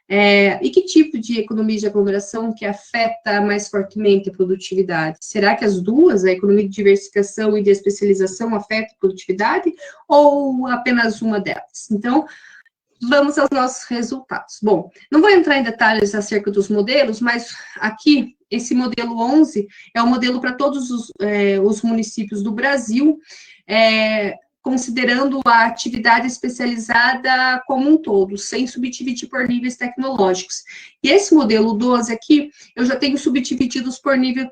E que tipo de economia de aglomeração que afeta mais fortemente a produtividade? Será que as duas, a economia de diversificação e de especialização, afetam a produtividade? Ou apenas uma delas? Então, vamos aos nossos resultados. Bom, não vou entrar em detalhes acerca dos modelos, mas aqui, esse modelo 11 é o modelo para todos os municípios do Brasil, considerando a atividade especializada como um todo, sem subdividir por níveis tecnológicos. E esse modelo 12 aqui, eu já tenho subdivididos por nível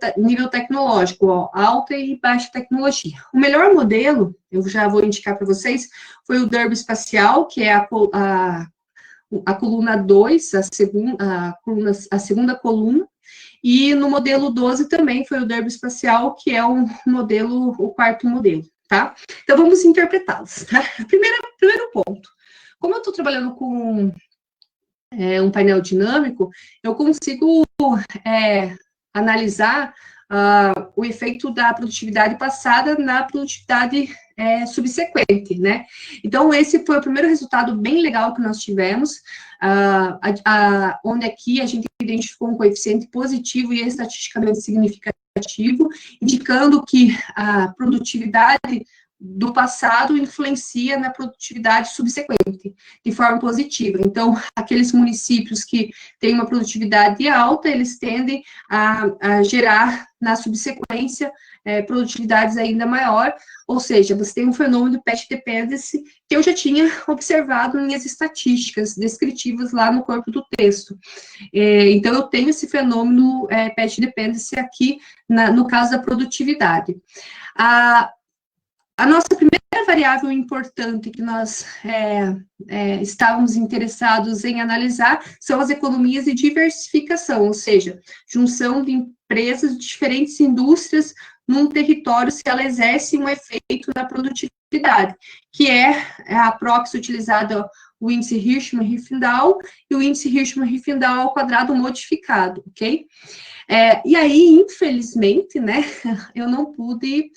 tecnológico, ó, alta e baixa tecnologia. O melhor modelo, eu já vou indicar para vocês, foi o Derby Espacial, que é a coluna 2, a segunda coluna, e no modelo 12 também foi o Derby Espacial, que é o quarto modelo. Tá? Então, vamos interpretá-los. Tá? Primeiro ponto. Como eu estou trabalhando com um painel dinâmico, eu consigo analisar o efeito da produtividade passada na produtividade subsequente, né? Então, esse foi o primeiro resultado bem legal que nós tivemos, onde aqui a gente identificou um coeficiente positivo e estatisticamente significativo, indicando que a produtividade do passado influencia na produtividade subsequente, de forma positiva. Então, aqueles municípios que têm uma produtividade alta, eles tendem a gerar, na subsequência, produtividades ainda maior, ou seja, você tem um fenômeno de patch dependency que eu já tinha observado em minhas estatísticas descritivas lá no corpo do texto. Então, eu tenho esse fenômeno patch dependency aqui, no caso da produtividade. A nossa primeira variável importante que nós estávamos interessados em analisar são as economias de diversificação, ou seja, junção de empresas de diferentes indústrias num território, se ela exerce um efeito na produtividade, que é a proxy utilizada, o índice Hirschman-Riefendahl e o índice Hirschman-Riefendahl ao quadrado modificado, ok? E aí, infelizmente, né, eu não pude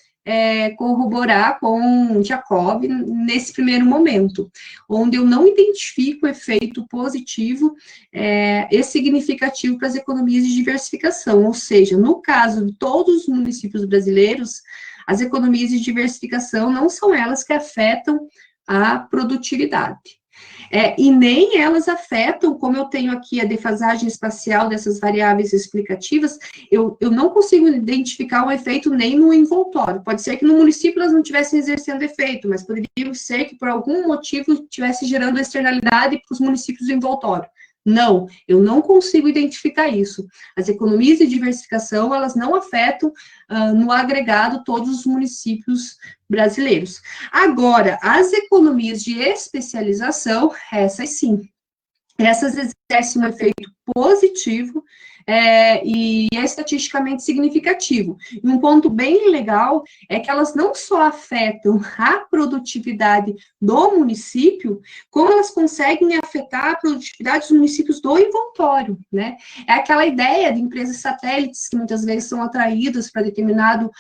corroborar com Jacob nesse primeiro momento, onde eu não identifico efeito positivo e significativo para as economias de diversificação, ou seja, no caso de todos os municípios brasileiros, as economias de diversificação não são elas que afetam a produtividade. E nem elas afetam, como eu tenho aqui a defasagem espacial dessas variáveis explicativas, eu não consigo identificar um efeito nem no envoltório. Pode ser que no município elas não estivessem exercendo efeito, mas poderia ser que por algum motivo estivesse gerando externalidade para os municípios do envoltório. Não, eu não consigo identificar isso. As economias de diversificação, elas não afetam no agregado todos os municípios brasileiros. Agora, as economias de especialização, essas sim, essas exercem um efeito positivo e é estatisticamente significativo. E um ponto bem legal é que elas não só afetam a produtividade do município, como elas conseguem afetar a produtividade dos municípios do envoltório, né? É aquela ideia de empresas satélites que muitas vezes são atraídas para determinado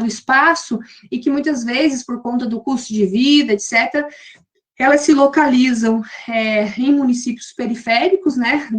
espaço e que muitas vezes, por conta do custo de vida, etc., elas se localizam em municípios periféricos, né,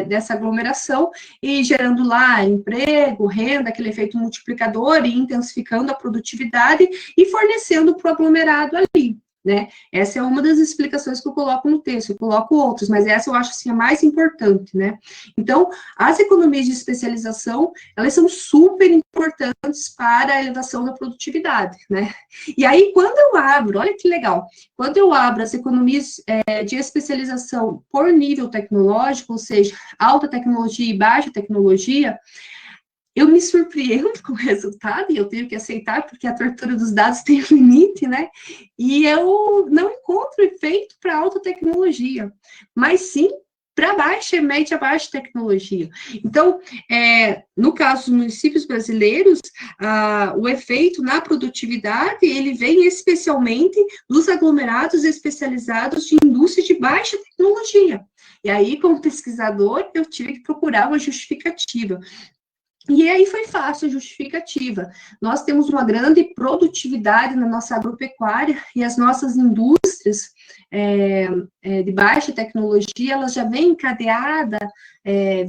dessa aglomeração, e gerando lá emprego, renda, aquele efeito multiplicador, e intensificando a produtividade e fornecendo para o aglomerado ali, né. Essa é uma das explicações que eu coloco no texto, eu coloco outras, mas essa eu acho, assim, a mais importante, né. Então, as economias de especialização, elas são super importantes para a elevação da produtividade, né. E aí, quando eu abro, olha que legal, quando eu abro as economias de especialização por nível tecnológico, ou seja, alta tecnologia e baixa tecnologia, eu me surpreendo com o resultado, e eu tenho que aceitar, porque a tortura dos dados tem limite, né? E eu não encontro efeito para alta tecnologia, mas sim para baixa e média baixa tecnologia. Então, no caso dos municípios brasileiros, o efeito na produtividade, ele vem especialmente dos aglomerados especializados de indústria de baixa tecnologia. E aí, como pesquisador, eu tive que procurar uma justificativa. E aí foi fácil a justificativa. Nós temos uma grande produtividade na nossa agropecuária e as nossas indústrias de baixa tecnologia, elas já vêm encadeada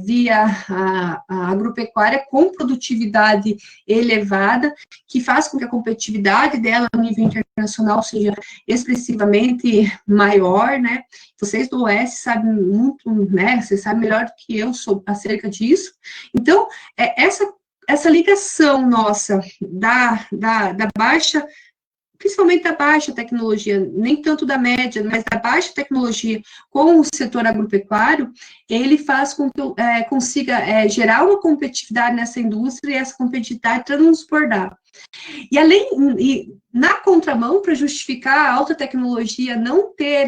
via a agropecuária com produtividade elevada, que faz com que a competitividade dela a nível internacional seja expressivamente maior, né? Vocês do Oeste sabem muito, né? Vocês sabem melhor do que eu acerca disso. Então, essa ligação nossa da baixa, principalmente da baixa tecnologia, nem tanto da média, mas da baixa tecnologia com o setor agropecuário, ele faz com que eu consiga gerar uma competitividade nessa indústria e essa competitividade transbordar. E na contramão, para justificar a alta tecnologia não ter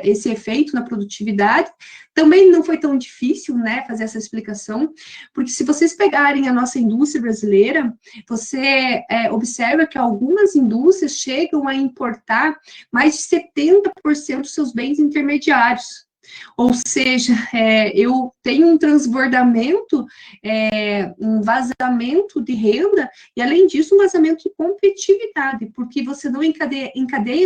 esse efeito na produtividade, também não foi tão difícil, né, fazer essa explicação, porque se vocês pegarem a nossa indústria brasileira, você observa que algumas indústrias chegam a importar mais de 70% dos seus bens intermediários. Ou seja, eu tenho um transbordamento, um vazamento de renda, e além disso, um vazamento de competitividade, porque você não encadeia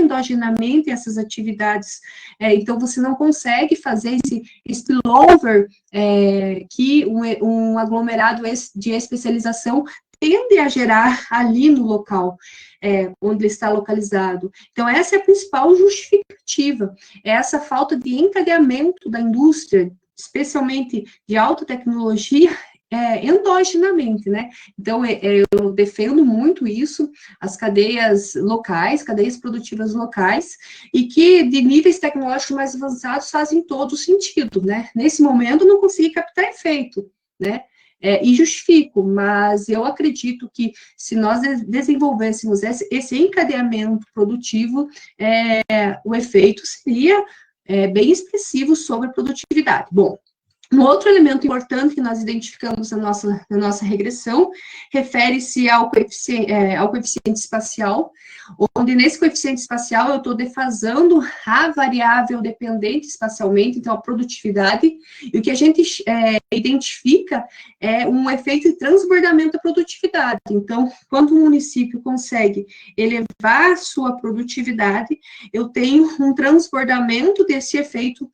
endogenamente essas atividades, então você não consegue fazer esse spillover que um aglomerado de especialização tende a gerar ali no local onde ele está localizado. Então, essa é a principal justificativa, é essa falta de encadeamento da indústria, especialmente de alta tecnologia, endogenamente, né? Então, eu defendo muito isso, as cadeias locais, cadeias produtivas locais, e que de níveis tecnológicos mais avançados fazem todo sentido, né? Nesse momento, não consegui captar efeito, né? E justifico, mas eu acredito que se nós desenvolvêssemos esse encadeamento produtivo, o efeito seria bem expressivo sobre a produtividade. Bom, um outro elemento importante que nós identificamos na nossa regressão refere-se ao coeficiente espacial, onde nesse coeficiente espacial eu estou defasando a variável dependente espacialmente, então a produtividade, e o que a gente identifica é um efeito de transbordamento da produtividade. Então, quando um município consegue elevar sua produtividade, eu tenho um transbordamento desse efeito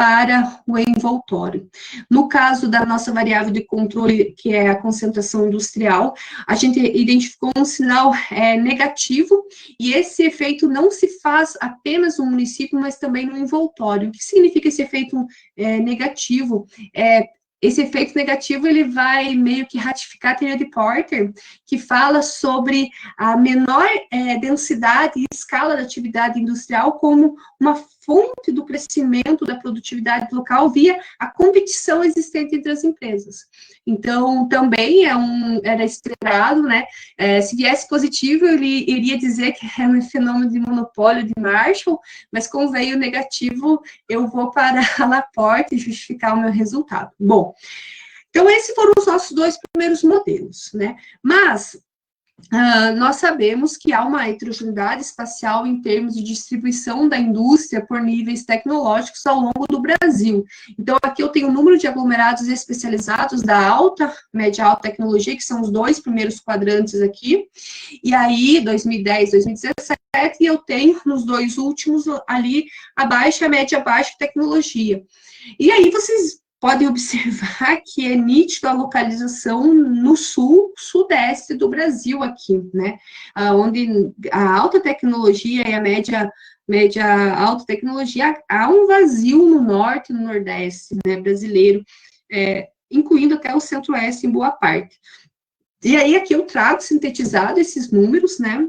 para o envoltório. No caso da nossa variável de controle, que é a concentração industrial, a gente identificou um sinal negativo, e esse efeito não se faz apenas no município, mas também no envoltório. O que significa esse efeito negativo? Esse efeito negativo, ele vai meio que ratificar a teoria de Porter, que fala sobre a menor densidade e escala da atividade industrial como uma fonte do crescimento da produtividade local via a competição existente entre as empresas. Então, também era esperado, né? Se viesse positivo, ele iria dizer que é um fenômeno de monopólio de Marshall, mas como veio negativo, eu vou para a Laporte e justificar o meu resultado. Bom, então esses foram os nossos dois primeiros modelos, né? Mas nós sabemos que há uma heterogeneidade espacial em termos de distribuição da indústria por níveis tecnológicos ao longo do Brasil. Então, aqui eu tenho o número de aglomerados especializados da alta, média alta tecnologia, que são os dois primeiros quadrantes aqui, e aí, 2010, 2017, e eu tenho nos dois últimos ali, a baixa, média, baixa tecnologia. E aí, vocês podem observar que é nítido a localização no sul, sudeste do Brasil aqui, né? Onde a alta tecnologia e a média alta tecnologia, há um vazio no norte e no nordeste, né, brasileiro, incluindo até o centro-oeste em boa parte. E aí aqui eu trago sintetizado esses números, né?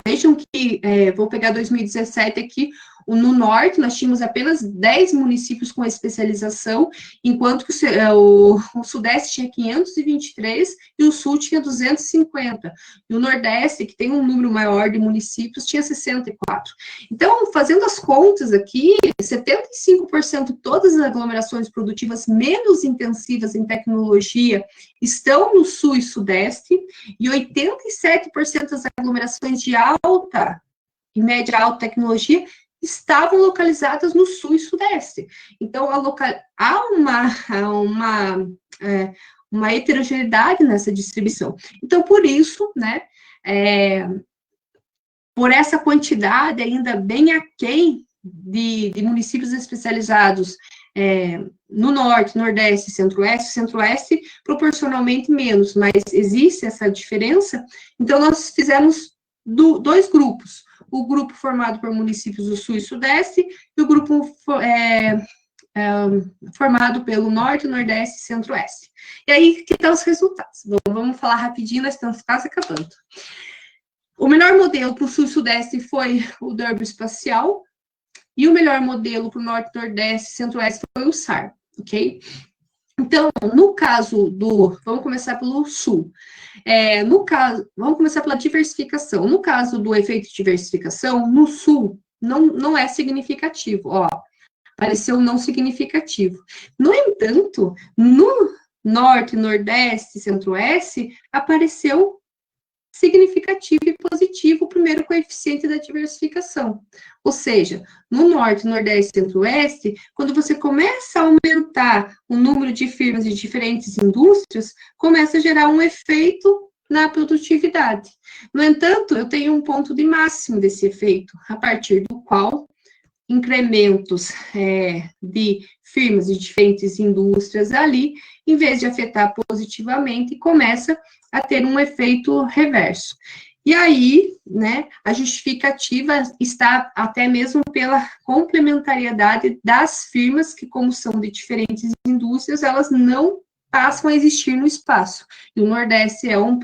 Vejam que, vou pegar 2017 aqui, no norte nós tínhamos apenas 10 municípios com especialização, enquanto que o sudeste tinha 523 e o sul tinha 250. E o nordeste, que tem um número maior de municípios, tinha 64. Então, fazendo as contas aqui, 75% de todas as aglomerações produtivas menos intensivas em tecnologia estão no sul e sudeste, e 87% das aglomerações de alta e média alta tecnologia estavam localizadas no sul e sudeste. Então, há uma heterogeneidade nessa distribuição. Então, por isso, né, por essa quantidade ainda bem aquém de municípios especializados no norte, nordeste e centro-oeste proporcionalmente menos, mas existe essa diferença. Então, nós fizemos dois grupos, o grupo formado por municípios do sul e sudeste, e o grupo formado pelo norte, nordeste e centro-oeste. E aí, que estão os resultados? Bom, vamos falar rapidinho, nós estamos quase acabando. O melhor modelo para o sul e sudeste foi o Durban Espacial, e o melhor modelo para o norte, nordeste e centro-oeste foi o SAR, ok? Então, no caso vamos começar pelo sul. Vamos começar pela diversificação. No caso do efeito de diversificação, no sul, não é significativo, ó, apareceu não significativo. No entanto, no norte, nordeste e centro-oeste, apareceu significativo e positivo o primeiro coeficiente da diversificação. Ou seja, no norte, nordeste e centro-oeste, quando você começa a aumentar o número de firmas de diferentes indústrias, começa a gerar um efeito na produtividade. No entanto, eu tenho um ponto de máximo desse efeito, a partir do qual incrementos de firmas de diferentes indústrias ali, em vez de afetar positivamente, começa a ter um efeito reverso. E aí, né, a justificativa está até mesmo pela complementariedade das firmas, que como são de diferentes indústrias, elas não passam a existir no espaço. E o Nordeste é um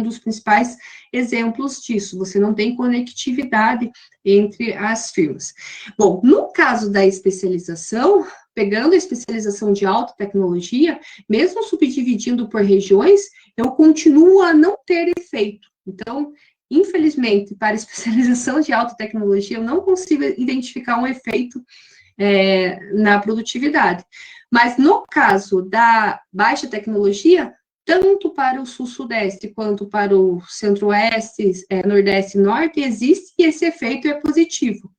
dos principais exemplos disso. Você não tem conectividade entre as firmas. Bom, no caso da especialização, pegando a especialização de alta tecnologia, mesmo subdividindo por regiões, eu continuo a não ter efeito. Então, infelizmente, para a especialização de alta tecnologia, eu não consigo identificar um efeito na produtividade. Mas, no caso da baixa tecnologia, tanto para o sul-sudeste quanto para o centro-oeste, nordeste e norte, existe e esse efeito é positivo.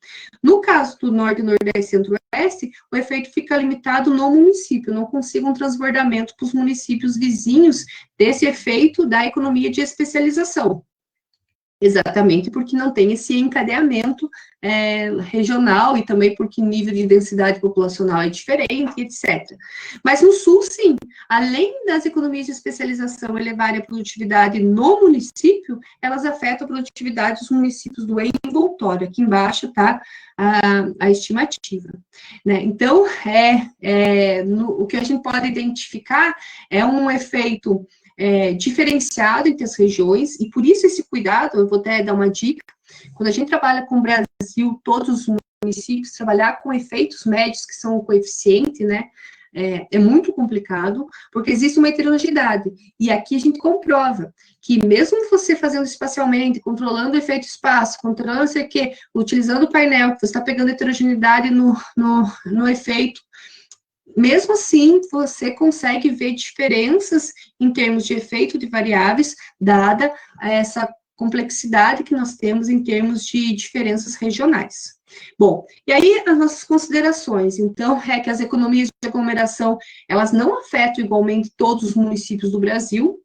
No caso do norte, nordeste e centro-oeste, o efeito fica limitado no município, não consigo um transbordamento para os municípios vizinhos desse efeito da economia de especialização. Exatamente porque não tem esse encadeamento regional e também porque nível de densidade populacional é diferente, etc. Mas no Sul, sim, além das economias de especialização elevarem a produtividade no município, elas afetam a produtividade dos municípios do envoltório. Aqui embaixo está a estimativa. Né? Então, o que a gente pode identificar é um efeito diferenciado entre as regiões, e por isso esse cuidado, eu vou até dar uma dica, quando a gente trabalha com o Brasil, todos os municípios, trabalhar com efeitos médios, que são o coeficiente, né, é muito complicado, porque existe uma heterogeneidade, e aqui a gente comprova que mesmo você fazendo espacialmente, controlando o efeito espaço, controlando, não sei o quê, utilizando o painel, você está pegando heterogeneidade no efeito, mesmo assim, você consegue ver diferenças em termos de efeito de variáveis, dada essa complexidade que nós temos em termos de diferenças regionais. Bom, e aí as nossas considerações, então, é que as economias de aglomeração, elas não afetam igualmente todos os municípios do Brasil.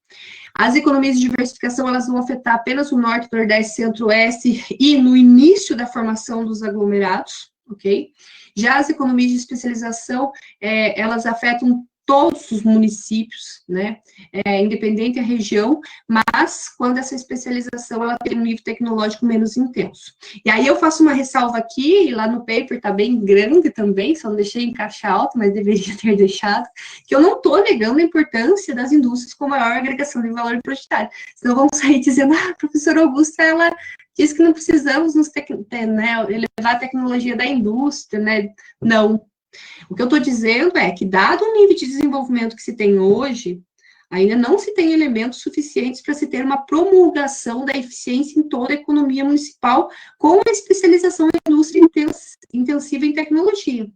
As economias de diversificação, elas vão afetar apenas o norte, nordeste, centro-oeste e no início da formação dos aglomerados, ok? Já as economias de especialização, elas afetam todos os municípios, né, independente da região, mas quando essa especialização, ela tem um nível tecnológico menos intenso. E aí eu faço uma ressalva aqui, e lá no paper tá bem grande também, só não deixei em caixa alta, mas deveria ter deixado, que eu não estou negando a importância das indústrias com maior agregação de valor produtividade. Senão vão sair dizendo, a professora Augusta, ela diz que não precisamos elevar a tecnologia da indústria, né? Não. O que eu estou dizendo é que, dado o nível de desenvolvimento que se tem hoje, ainda não se tem elementos suficientes para se ter uma promulgação da eficiência em toda a economia municipal com a especialização da indústria intensiva em tecnologia.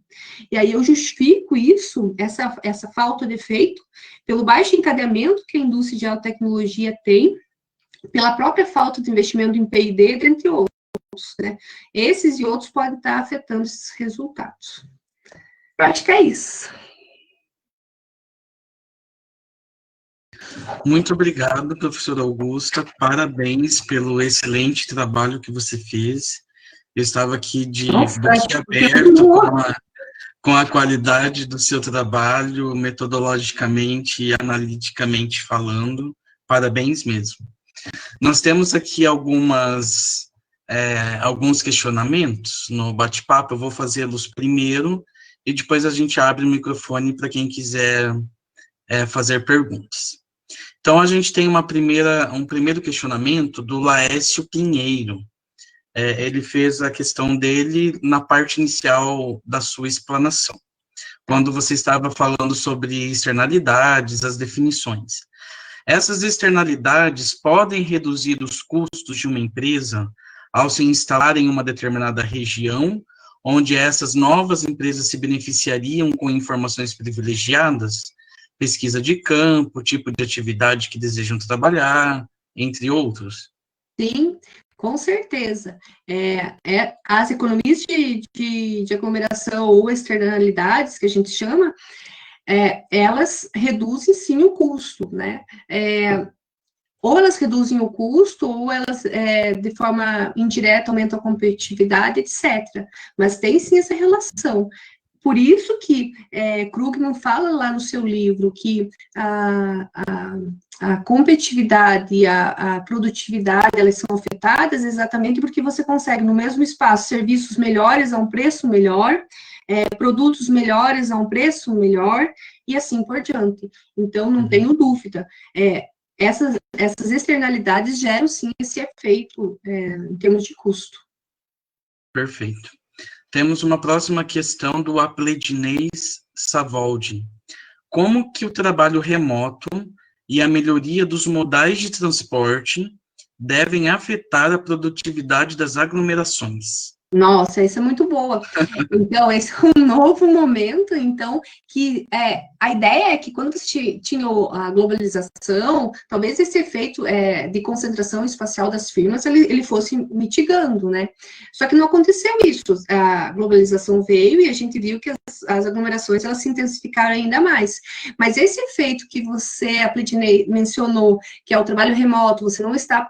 E aí eu justifico isso, essa falta de efeito, pelo baixo encadeamento que a indústria de alta tecnologia tem, pela própria falta de investimento em P&D, dentre outros, né? Esses e outros podem estar afetando esses resultados. Eu acho que é isso. Muito obrigado, professora Augusta. Parabéns pelo excelente trabalho que você fez. Eu estava aqui de boquiaberto com a qualidade do seu trabalho, metodologicamente e analiticamente falando. Parabéns mesmo. Nós temos aqui alguns questionamentos no bate-papo. Eu vou fazê-los primeiro e depois a gente abre o microfone para quem quiser fazer perguntas. Então, a gente tem um primeiro questionamento do Laércio Pinheiro. Ele fez a questão dele na parte inicial da sua explanação, quando você estava falando sobre externalidades, as definições. Essas externalidades podem reduzir os custos de uma empresa ao se instalar em uma determinada região, onde essas novas empresas se beneficiariam com informações privilegiadas, pesquisa de campo, tipo de atividade que desejam trabalhar, entre outros? Sim, com certeza. As economias de aglomeração ou externalidades, que a gente chama, elas reduzem sim o custo, né? ou elas reduzem o custo, ou elas, de forma indireta, aumentam a competitividade, etc. Mas tem sim essa relação. Por isso que Krugman fala lá no seu livro que a competitividade e a produtividade, elas são afetadas exatamente porque você consegue, no mesmo espaço, serviços melhores a um preço melhor, produtos melhores a um preço melhor, e assim por diante. Então, não tenho dúvida. Essas externalidades geram, sim, esse efeito em termos de custo. Perfeito. Temos uma próxima questão do Apledinês Savoldi. Como que o trabalho remoto e a melhoria dos modais de transporte devem afetar a produtividade das aglomerações? Nossa, isso é muito boa. Então, esse é um novo momento, então, que a ideia é que quando você tinha a globalização, talvez esse efeito de concentração espacial das firmas, ele fosse mitigando, né? Só que não aconteceu isso. A globalização veio e a gente viu que as aglomerações, elas se intensificaram ainda mais. Mas esse efeito que você, a Pledinei, mencionou, que é o trabalho remoto, você não está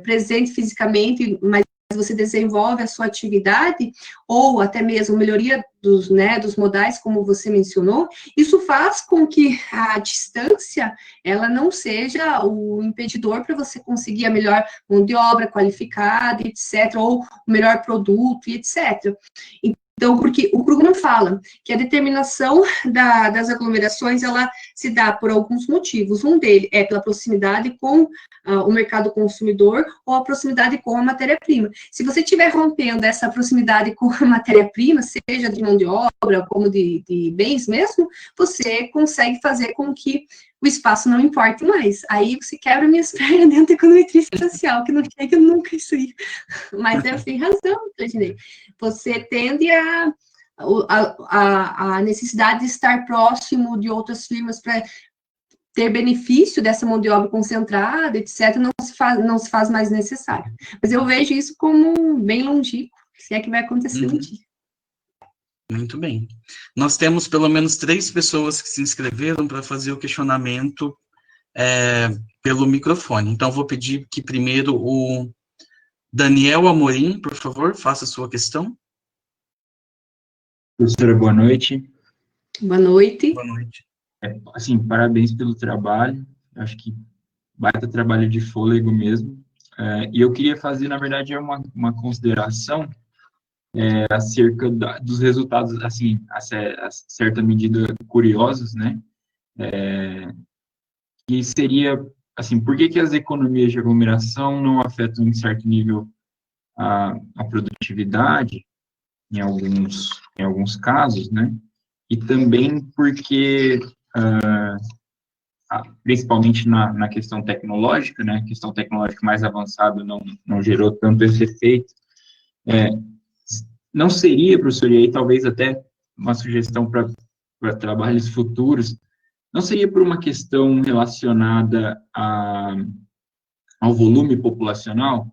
presente fisicamente, mas você desenvolve a sua atividade, ou até mesmo melhoria dos modais, como você mencionou, isso faz com que a distância, ela não seja o impedidor para você conseguir a melhor mão de obra qualificada, etc., ou o melhor produto, etc. Então, porque o Krugman fala que a determinação das aglomerações, ela se dá por alguns motivos. Um deles é pela proximidade com o mercado consumidor ou a proximidade com a matéria-prima. Se você estiver rompendo essa proximidade com a matéria-prima, seja de mão de obra, como de bens mesmo, você consegue fazer com que o espaço não importe mais. Aí você quebra minhas pernas dentro da econometria espacial, que não chega nunca isso aí. Mas você tem razão, Cleidinei. Você tende a necessidade de estar próximo de outras firmas para ter benefício dessa mão de obra concentrada, etc., não se faz mais necessário. Mas eu vejo isso como bem longínquo, se é que vai acontecer um dia. Muito bem. Nós temos pelo menos 3 pessoas que se inscreveram para fazer o questionamento pelo microfone. Então, vou pedir que primeiro o Daniel Amorim, por favor, faça a sua questão. Professora, boa noite. Boa noite. Boa noite. Assim, parabéns pelo trabalho. Acho que baita trabalho de fôlego mesmo. E eu queria fazer, na verdade, uma consideração acerca dos resultados, assim, a certa medida curiosos, né? Que seria, assim, por que as economias de aglomeração não afetam, em certo nível, a produtividade, em alguns casos, né? E também porque, principalmente na questão tecnológica, né? A questão tecnológica mais avançada não gerou tanto esse efeito. Não seria, professor, e aí talvez até uma sugestão para trabalhos futuros, não seria por uma questão relacionada ao volume populacional?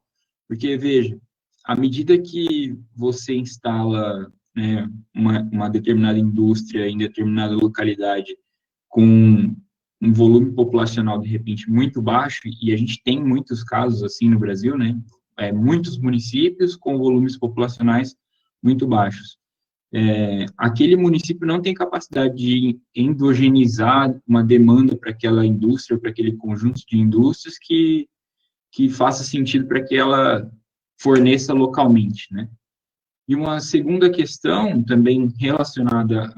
Porque, veja, à medida que você instala, né, uma determinada indústria em determinada localidade com um volume populacional, de repente, muito baixo, e a gente tem muitos casos assim no Brasil, né? Muitos municípios com volumes populacionais muito baixos. Aquele município não tem capacidade de endogenizar uma demanda para aquela indústria, para aquele conjunto de indústrias que faça sentido para que ela forneça localmente, né? E uma segunda questão, também relacionada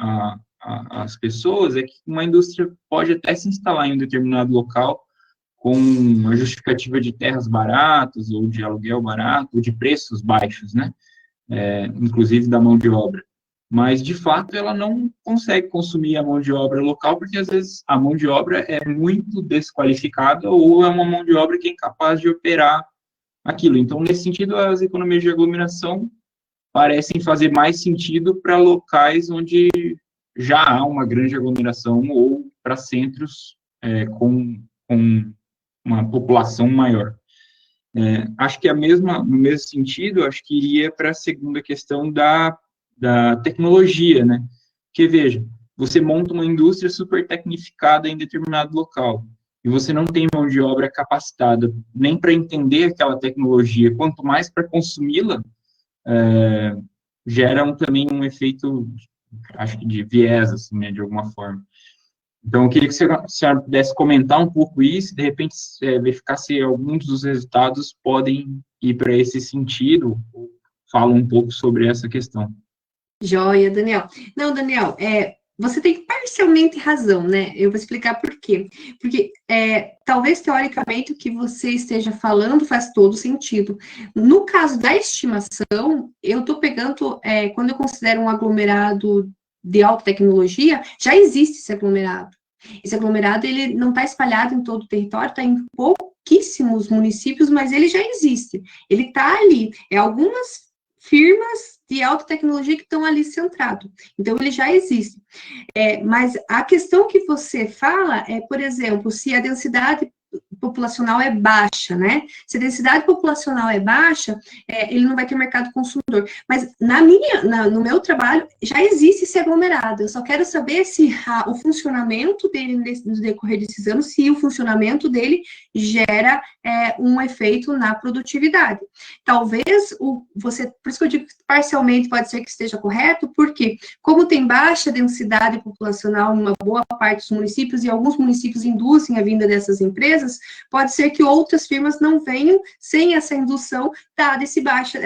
às pessoas, é que uma indústria pode até se instalar em um determinado local com uma justificativa de terras baratas, ou de aluguel barato, ou de preços baixos, né? Inclusive da mão de obra. Mas, de fato, ela não consegue consumir a mão de obra local, porque, às vezes, a mão de obra é muito desqualificada, ou é uma mão de obra que é incapaz de operar aquilo. Então, nesse sentido, as economias de aglomeração parecem fazer mais sentido para locais onde já há uma grande aglomeração, ou para centros com uma população maior. Acho que no mesmo sentido, acho que iria para a segunda questão da tecnologia, né? Porque, veja, você monta uma indústria super tecnificada em determinado local, e você não tem mão de obra capacitada nem para entender aquela tecnologia, quanto mais para consumi-la, gera também um efeito, acho que de viés, assim, né, de alguma forma. Então, eu queria que a senhora pudesse comentar um pouco isso, de repente verificar se alguns dos resultados podem ir para esse sentido, ou fala um pouco sobre essa questão. Joia, Daniel. Não, Daniel, você tem parcialmente razão, né? Eu vou explicar por quê. Porque talvez, teoricamente, o que você esteja falando faz todo sentido. No caso da estimação, eu estou pegando, quando eu considero um aglomerado de alta tecnologia, já existe esse aglomerado. Esse aglomerado, ele não está espalhado em todo o território, está em pouquíssimos municípios, mas ele já existe. Ele está ali. Algumas firmas de alta tecnologia que estão ali centrado. Então, ele já existe. Mas a questão que você fala por exemplo, se a densidade populacional é baixa, né? Se a densidade populacional é baixa, ele não vai ter mercado consumidor. Mas no meu trabalho, já existe esse aglomerado. Eu só quero saber se o funcionamento dele no decorrer desses anos, se o funcionamento dele gera um efeito na produtividade. Talvez, por isso que eu digo que parcialmente pode ser que esteja correto, porque como tem baixa densidade populacional em uma boa parte dos municípios, e alguns municípios induzem a vinda dessas empresas, pode ser que outras firmas não venham sem essa indução, dada essa baixa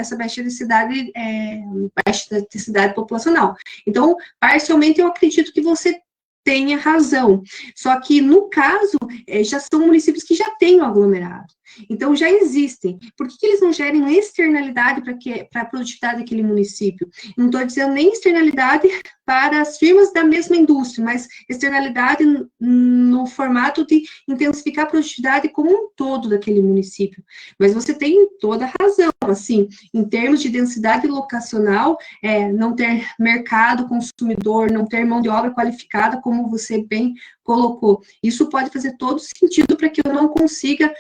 densidade populacional. Então, parcialmente, eu acredito que você tenha razão. Só que, no caso, já são municípios que já têm o aglomerado. Então, já existem. Por que eles não gerem externalidade para a produtividade daquele município? Não estou dizendo nem externalidade para as firmas da mesma indústria, mas externalidade no formato de intensificar a produtividade como um todo daquele município. Mas você tem toda a razão, assim, em termos de densidade locacional, não ter mercado consumidor, não ter mão de obra qualificada, como você bem colocou. Isso pode fazer todo sentido para que eu não consiga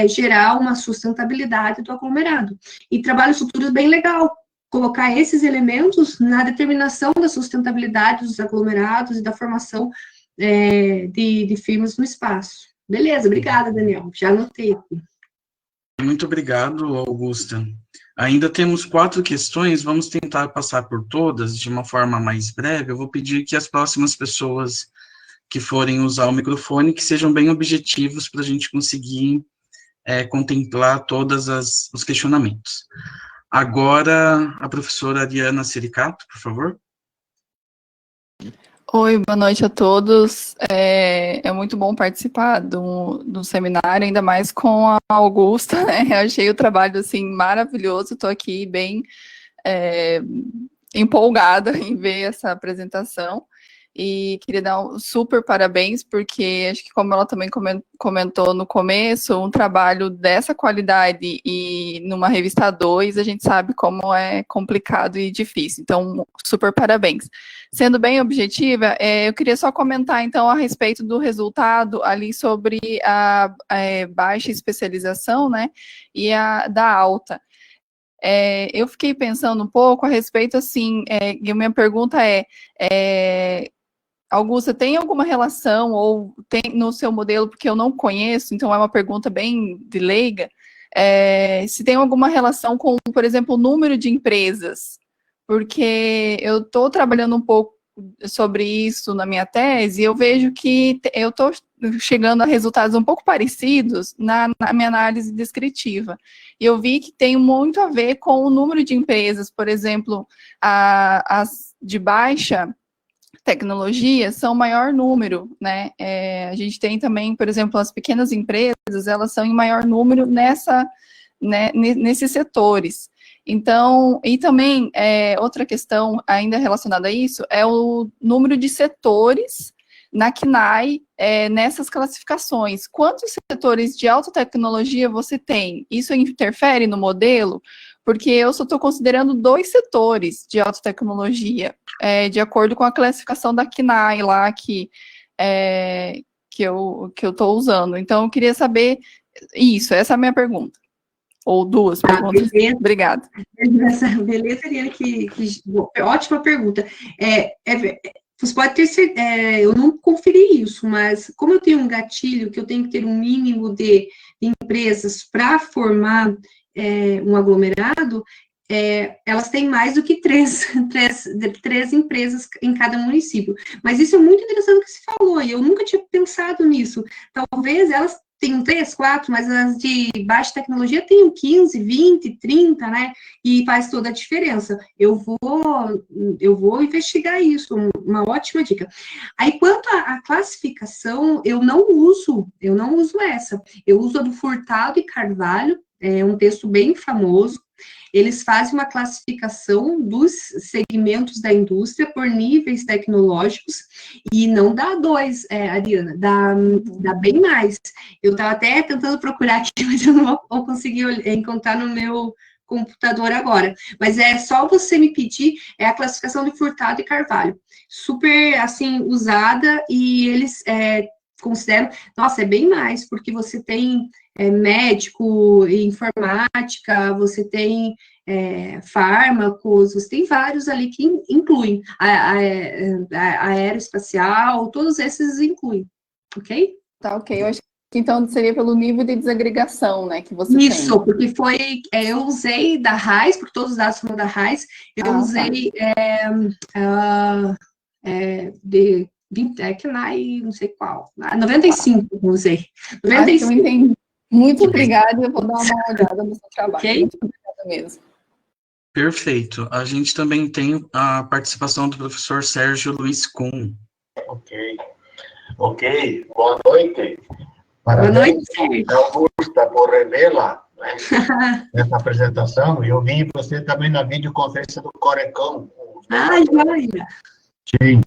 gerar uma sustentabilidade do aglomerado. E trabalhos futuros bem legal, colocar esses elementos na determinação da sustentabilidade dos aglomerados e da formação de firmas no espaço. Beleza, obrigada, Daniel. Já anotei aqui. Muito obrigado, Augusta. Ainda temos 4 questões, vamos tentar passar por todas de uma forma mais breve. Eu vou pedir que as próximas pessoas que forem usar o microfone, que sejam bem objetivos para a gente conseguir contemplar todos os questionamentos. Agora, a professora Ariana Sericato, por favor. Oi, boa noite a todos. É muito bom participar do seminário, ainda mais com a Augusta, né? Eu achei o trabalho, assim, maravilhoso. Estou aqui bem empolgada em ver essa apresentação. E queria dar um super parabéns, porque acho que, como ela também comentou no começo, um trabalho dessa qualidade e numa revista 2, a gente sabe como é complicado e difícil. Então, super parabéns. Sendo bem objetiva, eu queria só comentar, então, a respeito do resultado ali sobre a baixa especialização, né, e da alta. Eu fiquei pensando um pouco a respeito, assim, e a minha pergunta Augusta, tem alguma relação, ou tem no seu modelo, porque eu não conheço, então é uma pergunta bem de leiga, se tem alguma relação com, por exemplo, o número de empresas, porque eu estou trabalhando um pouco sobre isso na minha tese, e eu vejo que eu estou chegando a resultados um pouco parecidos na minha análise descritiva. E eu vi que tem muito a ver com o número de empresas, por exemplo, as de baixa tecnologia são o maior número, né? A gente tem também, por exemplo, as pequenas empresas, elas são em maior número nesses setores. Então, e também, outra questão ainda relacionada a isso, é o número de setores na CNAE, nessas classificações. Quantos setores de alta tecnologia você tem? Isso interfere no modelo? Porque eu só estou considerando 2 setores de alta tecnologia, de acordo com a classificação da CNAE lá que eu estou usando. Então, eu queria saber isso, essa é a minha pergunta. Ou 2 perguntas. Beleza. Obrigada. Beleza, Ariane, ótima pergunta. você pode ter certeza, eu não conferi isso, mas como eu tenho um gatilho que eu tenho que ter um mínimo de empresas para formar um aglomerado, elas têm mais do que três empresas em cada município. Mas isso é muito interessante que você falou, e eu nunca tinha pensado nisso. Talvez elas tenham 3, 4, mas as de baixa tecnologia tenham 15, 20, 30, né? E faz toda a diferença. Eu vou investigar isso, uma ótima dica. Aí, quanto à classificação, eu não uso essa. Eu uso a do Furtado e Carvalho, é um texto bem famoso. Eles fazem uma classificação dos segmentos da indústria por níveis tecnológicos e não dá 2, Ariana, dá bem mais. Eu estava até tentando procurar aqui, mas eu não vou conseguir encontrar no meu computador agora. Mas é só você me pedir, a classificação de Furtado e Carvalho. Super, assim, usada, e eles consideram, nossa, é bem mais, porque você tem médico, informática, você tem fármacos, você tem vários ali que incluem, a aeroespacial, todos esses incluem, ok? Tá, ok. Eu acho que então seria pelo nível de desagregação, né, que você Isso, tem. porque eu usei da RAIS, porque todos os dados foram da RAIS, eu usei KNAI, não sei qual, 95 eu usei. 95. Acho que eu entendi. Muito obrigada, eu vou dar uma olhada no seu trabalho. Okay. Muito obrigada mesmo. Perfeito. A gente também tem a participação do professor Sérgio Luiz Kuhn. Ok. Boa noite. Boa noite, Sérgio. Augusta, por revê-la, né, nessa apresentação. Eu vi você também na videoconferência do Corecão. Joia. Sim.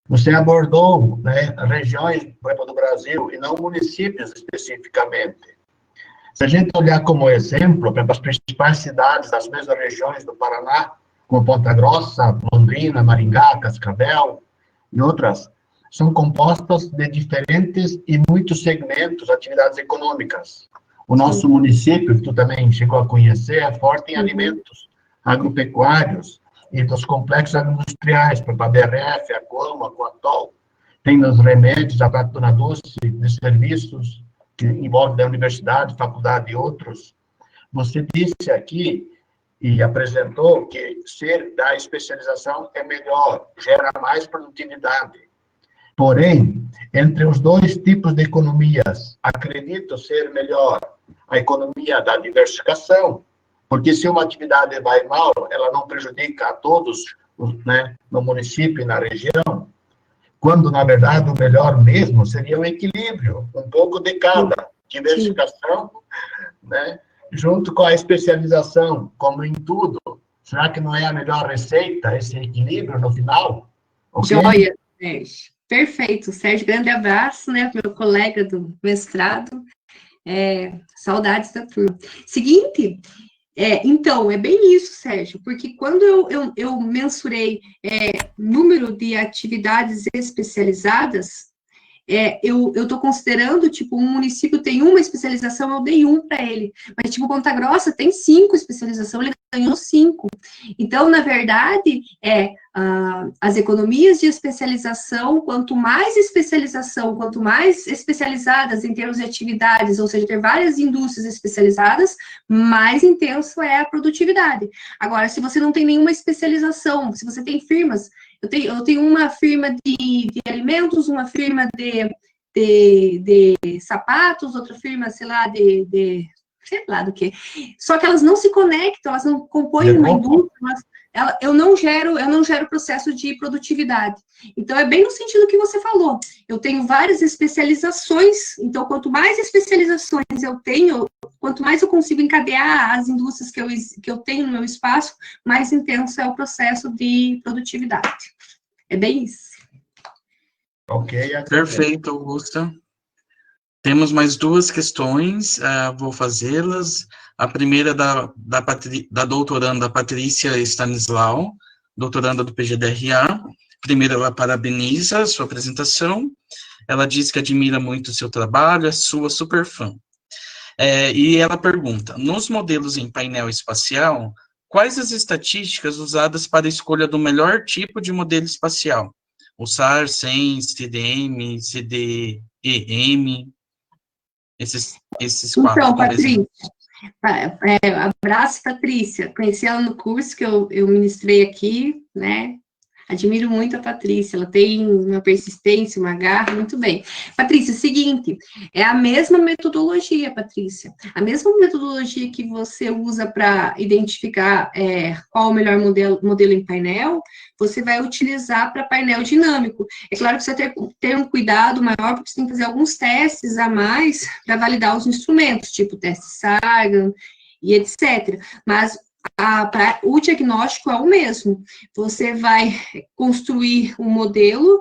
Você abordou, né, regiões do Brasil e não municípios especificamente. Se a gente olhar como exemplo, por exemplo, as principais cidades das mesmas regiões do Paraná, como Ponta Grossa, Londrina, Maringá, Cascavel e outras, são compostas de diferentes e muitos segmentos, atividades econômicas. O nosso município, que tu também chegou a conhecer, é forte em alimentos agropecuários, e dos complexos agroindustriais, para a BRF, a Coamo, a Coatol, tem nos remédios, a Dona Doce, de serviços, que envolve da universidade, faculdade e outros. Você disse aqui, e apresentou, que ser da especialização é melhor, gera mais produtividade. Porém, entre os dois tipos de economias, acredito ser melhor a economia da diversificação, porque se uma atividade vai mal, ela não prejudica a todos, né, no município e na região, quando, na verdade, o melhor mesmo seria o equilíbrio, um pouco de cada, diversificação, né, junto com a especialização, como em tudo. Será que não é a melhor receita, esse equilíbrio no final? Okay? Joia, Sérgio. Perfeito, Sérgio, grande abraço, né, meu colega do mestrado, saudades da turma. Seguinte... então, é bem isso, Sérgio, porque quando eu mensurei número de atividades especializadas, eu estou considerando, tipo, um município tem uma especialização, eu dei 1 para ele, mas, tipo, Ponta Grossa tem 5 especializações, ele ganhou 5. Então, na verdade, as economias de especialização, quanto mais especializadas em termos de atividades, ou seja, ter várias indústrias especializadas, mais intenso é a produtividade. Agora, se você não tem nenhuma especialização, se você tem firmas, eu tenho uma firma de alimentos, uma firma de sapatos, outra firma, sei lá, sei lá do que. Só que elas não se conectam, elas não compõem uma indústria, eu não gero processo de produtividade. Então, é bem no sentido que você falou. Eu tenho várias especializações, então, quanto mais especializações eu tenho, quanto mais eu consigo encadear as indústrias que eu tenho no meu espaço, mais intenso é o processo de produtividade. É bem isso. Ok. Perfeito, Augusta. Temos mais 2 questões, vou fazê-las. A primeira da doutoranda Patrícia Stanislau, doutoranda do PGDRA. Primeiro, ela parabeniza a sua apresentação. Ela diz que admira muito o seu trabalho, é sua super fã. E ela pergunta, nos modelos em painel espacial, quais as estatísticas usadas para a escolha do melhor tipo de modelo espacial? o SAR, SEM, CDM, CDEM, esses quatro, Então, por exemplo. Patrícia, abraço, Patrícia. Conheci ela no curso que eu ministrei aqui, né? Admiro muito a Patrícia, ela tem uma persistência, uma garra, muito bem. Patrícia, seguinte, é a mesma metodologia, Patrícia, a mesma metodologia que você usa para identificar qual o melhor modelo em painel, você vai utilizar para painel dinâmico. É claro que você tem que ter um cuidado maior, porque você tem que fazer alguns testes a mais para validar os instrumentos, tipo teste Sargan e etc. Mas o diagnóstico é o mesmo. Você vai construir um modelo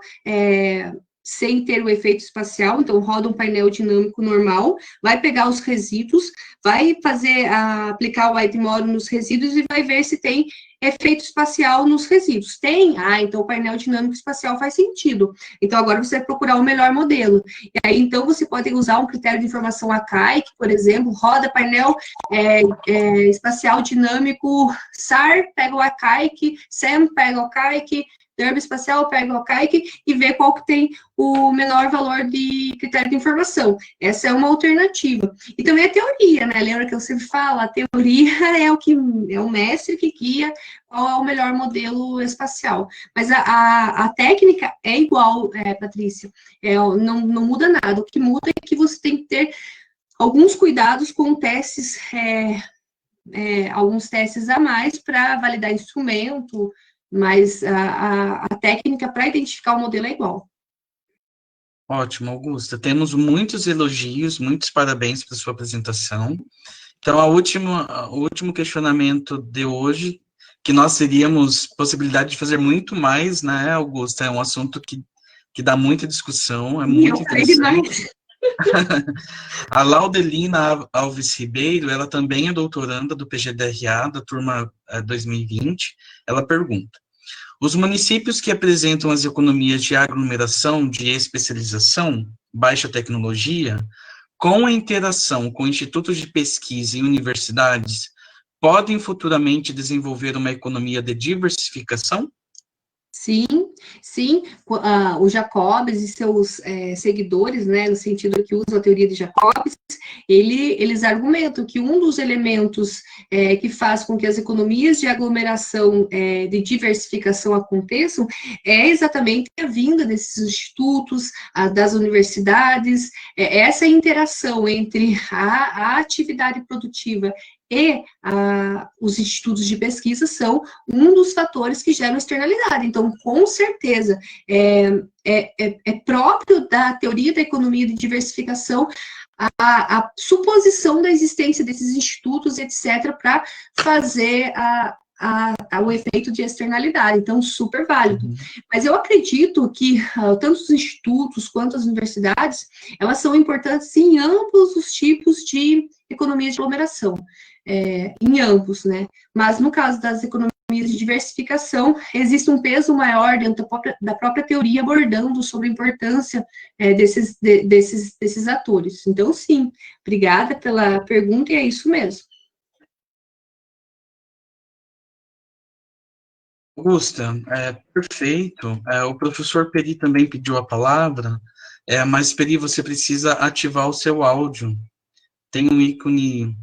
sem ter o efeito espacial, então roda um painel dinâmico normal, vai pegar os resíduos, vai aplicar o white model nos resíduos e vai ver se tem efeito espacial nos resíduos. Tem? Então o painel dinâmico espacial faz sentido. Então agora você vai procurar o melhor modelo. E aí então você pode usar um critério de informação ACAIC, por exemplo, roda painel espacial dinâmico SAR, pega o ACAIC, SEM pega o ACAIC, Derby espacial, pega o ACAIC e vê qual que tem o menor valor de critério de informação. Essa é uma alternativa. E também a teoria, né? Lembra que eu sempre falo, a teoria é o mestre que guia qual é o melhor modelo espacial. Mas a técnica é igual, Patrícia. Não muda nada. O que muda é que você tem que ter alguns cuidados com testes, alguns testes a mais para validar instrumento, mas a técnica para identificar o modelo é igual. Ótimo, Augusta. Temos muitos elogios, muitos parabéns pela sua apresentação. Então, o último questionamento de hoje, que nós teríamos possibilidade de fazer muito mais, né, Augusta? É um assunto que dá muita discussão, é muito interessante. A Laudelina Alves Ribeiro, ela também é doutoranda do PGDRA, da turma 2020. Ela pergunta: os municípios que apresentam as economias de aglomeração, de especialização, baixa tecnologia, com a interação com institutos de pesquisa e universidades, podem futuramente desenvolver uma economia de diversificação? Sim, sim, o Jacobs e seus seguidores, né, no sentido que usam a teoria de Jacobs, eles argumentam que um dos elementos que faz com que as economias de aglomeração, de diversificação aconteçam, é exatamente a vinda desses institutos, das universidades, essa interação entre a atividade produtiva e os institutos de pesquisa são um dos fatores que geram externalidade. Então, com certeza, é próprio da teoria da economia de diversificação a suposição da existência desses institutos, etc., para fazer o efeito de externalidade. Então, super válido. Mas eu acredito que tanto os institutos quanto as universidades, elas são importantes em ambos os tipos de economia de aglomeração. Em ambos, né? Mas no caso das economias de diversificação, existe um peso maior dentro da própria teoria abordando sobre a importância desses atores. Então, sim, obrigada pela pergunta e é isso mesmo. Augusta, perfeito. O professor Peri também pediu a palavra, mas Peri, você precisa ativar o seu áudio. Tem um ícone.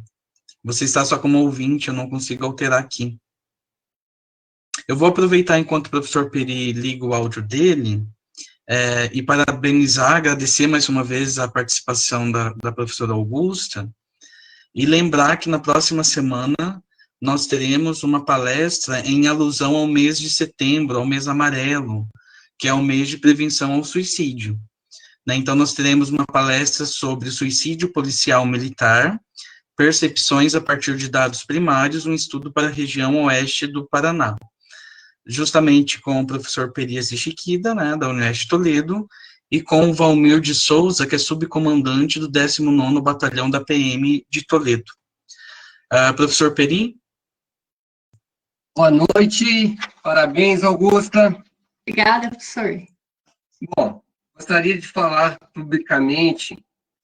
Você está só como ouvinte, eu não consigo alterar aqui. Eu vou aproveitar enquanto o professor Peri liga o áudio dele, e parabenizar, agradecer mais uma vez a participação da professora Augusta, e lembrar que na próxima semana nós teremos uma palestra em alusão ao mês de setembro, ao mês amarelo, que é o mês de prevenção ao suicídio. Né? Então, nós teremos uma palestra sobre suicídio policial militar, percepções a partir de dados primários, um estudo para a região oeste do Paraná. Justamente com o professor Perias Chiquida, né, da Unesp Toledo, e com o Valmir de Souza, que é subcomandante do 19º Batalhão da PM de Toledo. Professor Peri? Boa noite, parabéns, Augusta. Obrigada, professor. Bom, gostaria de falar publicamente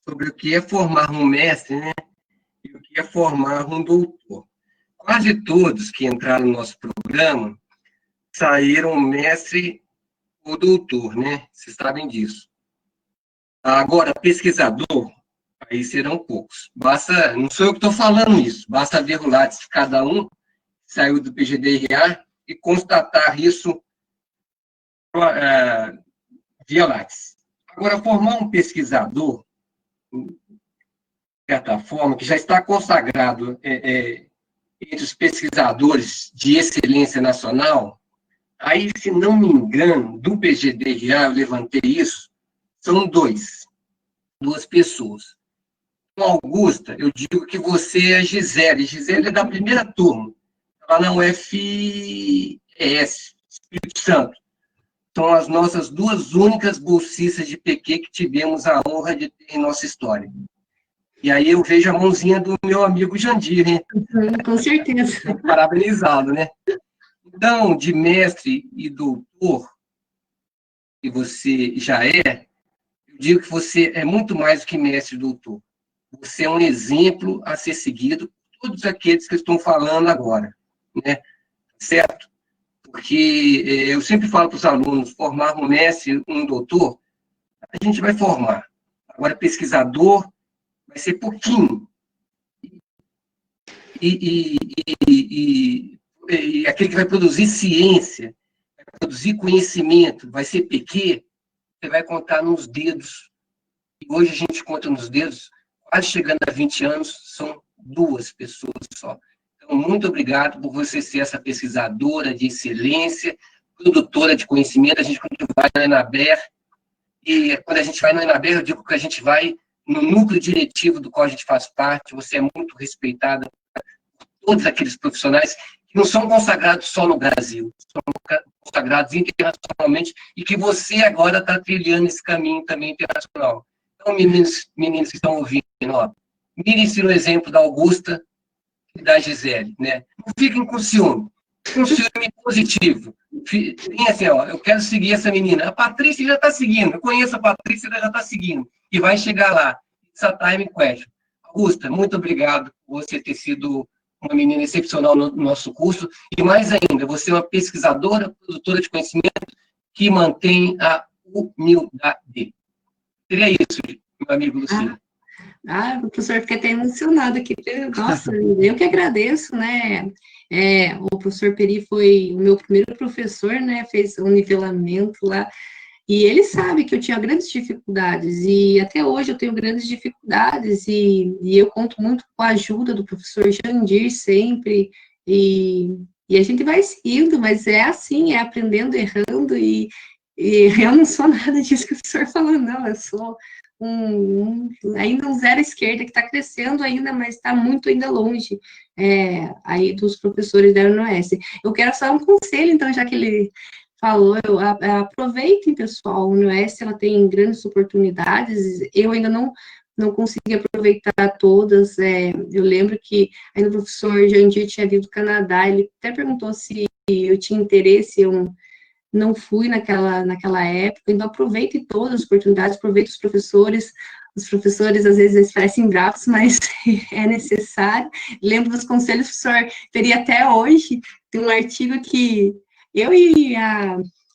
sobre o que é formar um mestre, né? E o que é formar um doutor. Quase todos que entraram no nosso programa saíram mestre ou doutor, né? Vocês sabem disso. Agora, pesquisador, aí serão poucos. Basta, não sou eu que estou falando isso, basta ver o Lattes de cada um, saiu do PGDRA, e constatar isso via Lattes. Agora, formar um pesquisador, de certa forma, que já está consagrado entre os pesquisadores de excelência nacional, aí, se não me engano, do PGDRA, eu levantei isso, são duas pessoas. Com Augusta, eu digo que você é Gisele. Gisele é da primeira turma, lá na UFES, Espírito Santo. São as nossas duas únicas bolsistas de PQ que tivemos a honra de ter em nossa história. E aí eu vejo a mãozinha do meu amigo Jandir, né? Com certeza. Parabenizado, né? Então, de mestre e doutor, que você já é, eu digo que você é muito mais do que mestre e doutor. Você é um exemplo a ser seguido por todos aqueles que estão falando agora, né? Certo? Porque eu sempre falo para os alunos, formar um mestre, um doutor, a gente vai formar. Agora, pesquisador, vai ser pouquinho. E aquele que vai produzir ciência, vai produzir conhecimento, vai ser PQ, você vai contar nos dedos. E hoje a gente conta nos dedos, quase chegando a 20 anos, são 2 pessoas só. Então, muito obrigado por você ser essa pesquisadora de excelência, produtora de conhecimento. A gente, quando vai na Enaber, e quando a gente vai na Enaber, eu digo que a gente vai no núcleo diretivo do qual a gente faz parte. Você é muito respeitada por todos aqueles profissionais que não são consagrados só no Brasil, são consagrados internacionalmente, e que você agora está trilhando esse caminho também internacional. Então, meninos que estão ouvindo, ó, mirem-se no exemplo da Augusta e da Gisele, né? Não fiquem com ciúme. Um ciúme positivo. Tem assim, ó, eu quero seguir essa menina. A Patrícia já está seguindo. Eu conheço a Patrícia, ela já está seguindo. E vai chegar lá. It's a time question. Augusta, muito obrigado por você ter sido uma menina excepcional no nosso curso. E mais ainda, você é uma pesquisadora, produtora de conhecimento que mantém a humildade. Seria isso, meu amigo Luciano. O professor fica até emocionado aqui. Nossa, eu que agradeço, né? O professor Peri foi o meu primeiro professor, né? Fez um nivelamento lá. E ele sabe que eu tinha grandes dificuldades. E até hoje eu tenho grandes dificuldades. E eu conto muito com a ajuda do professor Jandir sempre. E a gente vai seguindo, mas é assim, é aprendendo, errando. E eu não sou nada disso que o professor falou, não. Eu sou ainda um zero à esquerda, que está crescendo ainda, mas está muito ainda longe aí dos professores da UniOS. Eu quero só um conselho, então, já que ele falou, aproveitem, pessoal, a UniOS, ela tem grandes oportunidades, eu ainda não consegui aproveitar todas. Eu lembro que ainda o professor Jandir tinha vindo do Canadá, ele até perguntou se eu tinha interesse, eu não fui naquela época, então aproveitem todas as oportunidades, aproveitem os professores às vezes eles parecem bravos, mas é necessário. Lembro dos conselhos, professor, teria até hoje, tem um artigo que eu e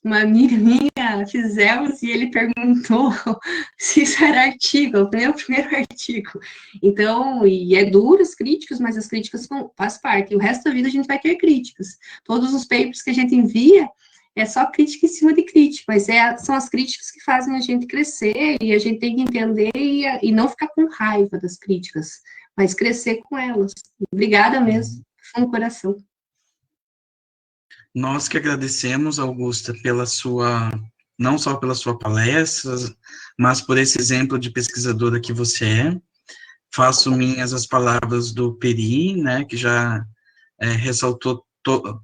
uma amiga minha fizemos, e ele perguntou se isso era artigo, o meu primeiro artigo. Então, e é duro as críticas, mas as críticas faz parte, e o resto da vida a gente vai ter críticas. Todos os papers que a gente envia, é só crítica em cima de crítica, mas são as críticas que fazem a gente crescer, e a gente tem que entender e não ficar com raiva das críticas, mas crescer com elas. Obrigada mesmo, com o coração. Nós que agradecemos, Augusta, não só pela sua palestra, mas por esse exemplo de pesquisadora que você é. Faço minhas as palavras do Peri, né, que já ressaltou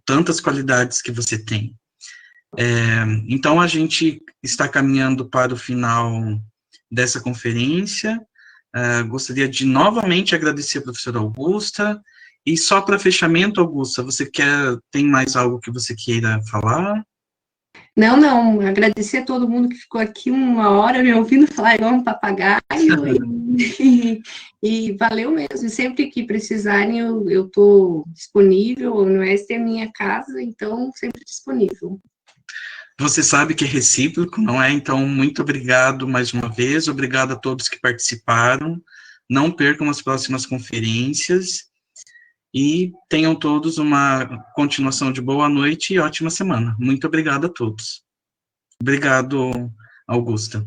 tantas qualidades que você tem. Então, a gente está caminhando para o final dessa conferência. Gostaria de novamente agradecer a professora Augusta. E só para fechamento, Augusta, tem mais algo que você queira falar? Não, agradecer a todo mundo que ficou aqui 1 hora me ouvindo falar igual um papagaio, e valeu mesmo. Sempre que precisarem, eu estou disponível. No Oeste é minha casa, então sempre disponível. Você sabe que é recíproco, não é? Então, muito obrigado mais uma vez, obrigado a todos que participaram. Não percam as próximas conferências e tenham todos uma continuação de boa noite e ótima semana. Muito obrigado a todos. Obrigado, Augusta.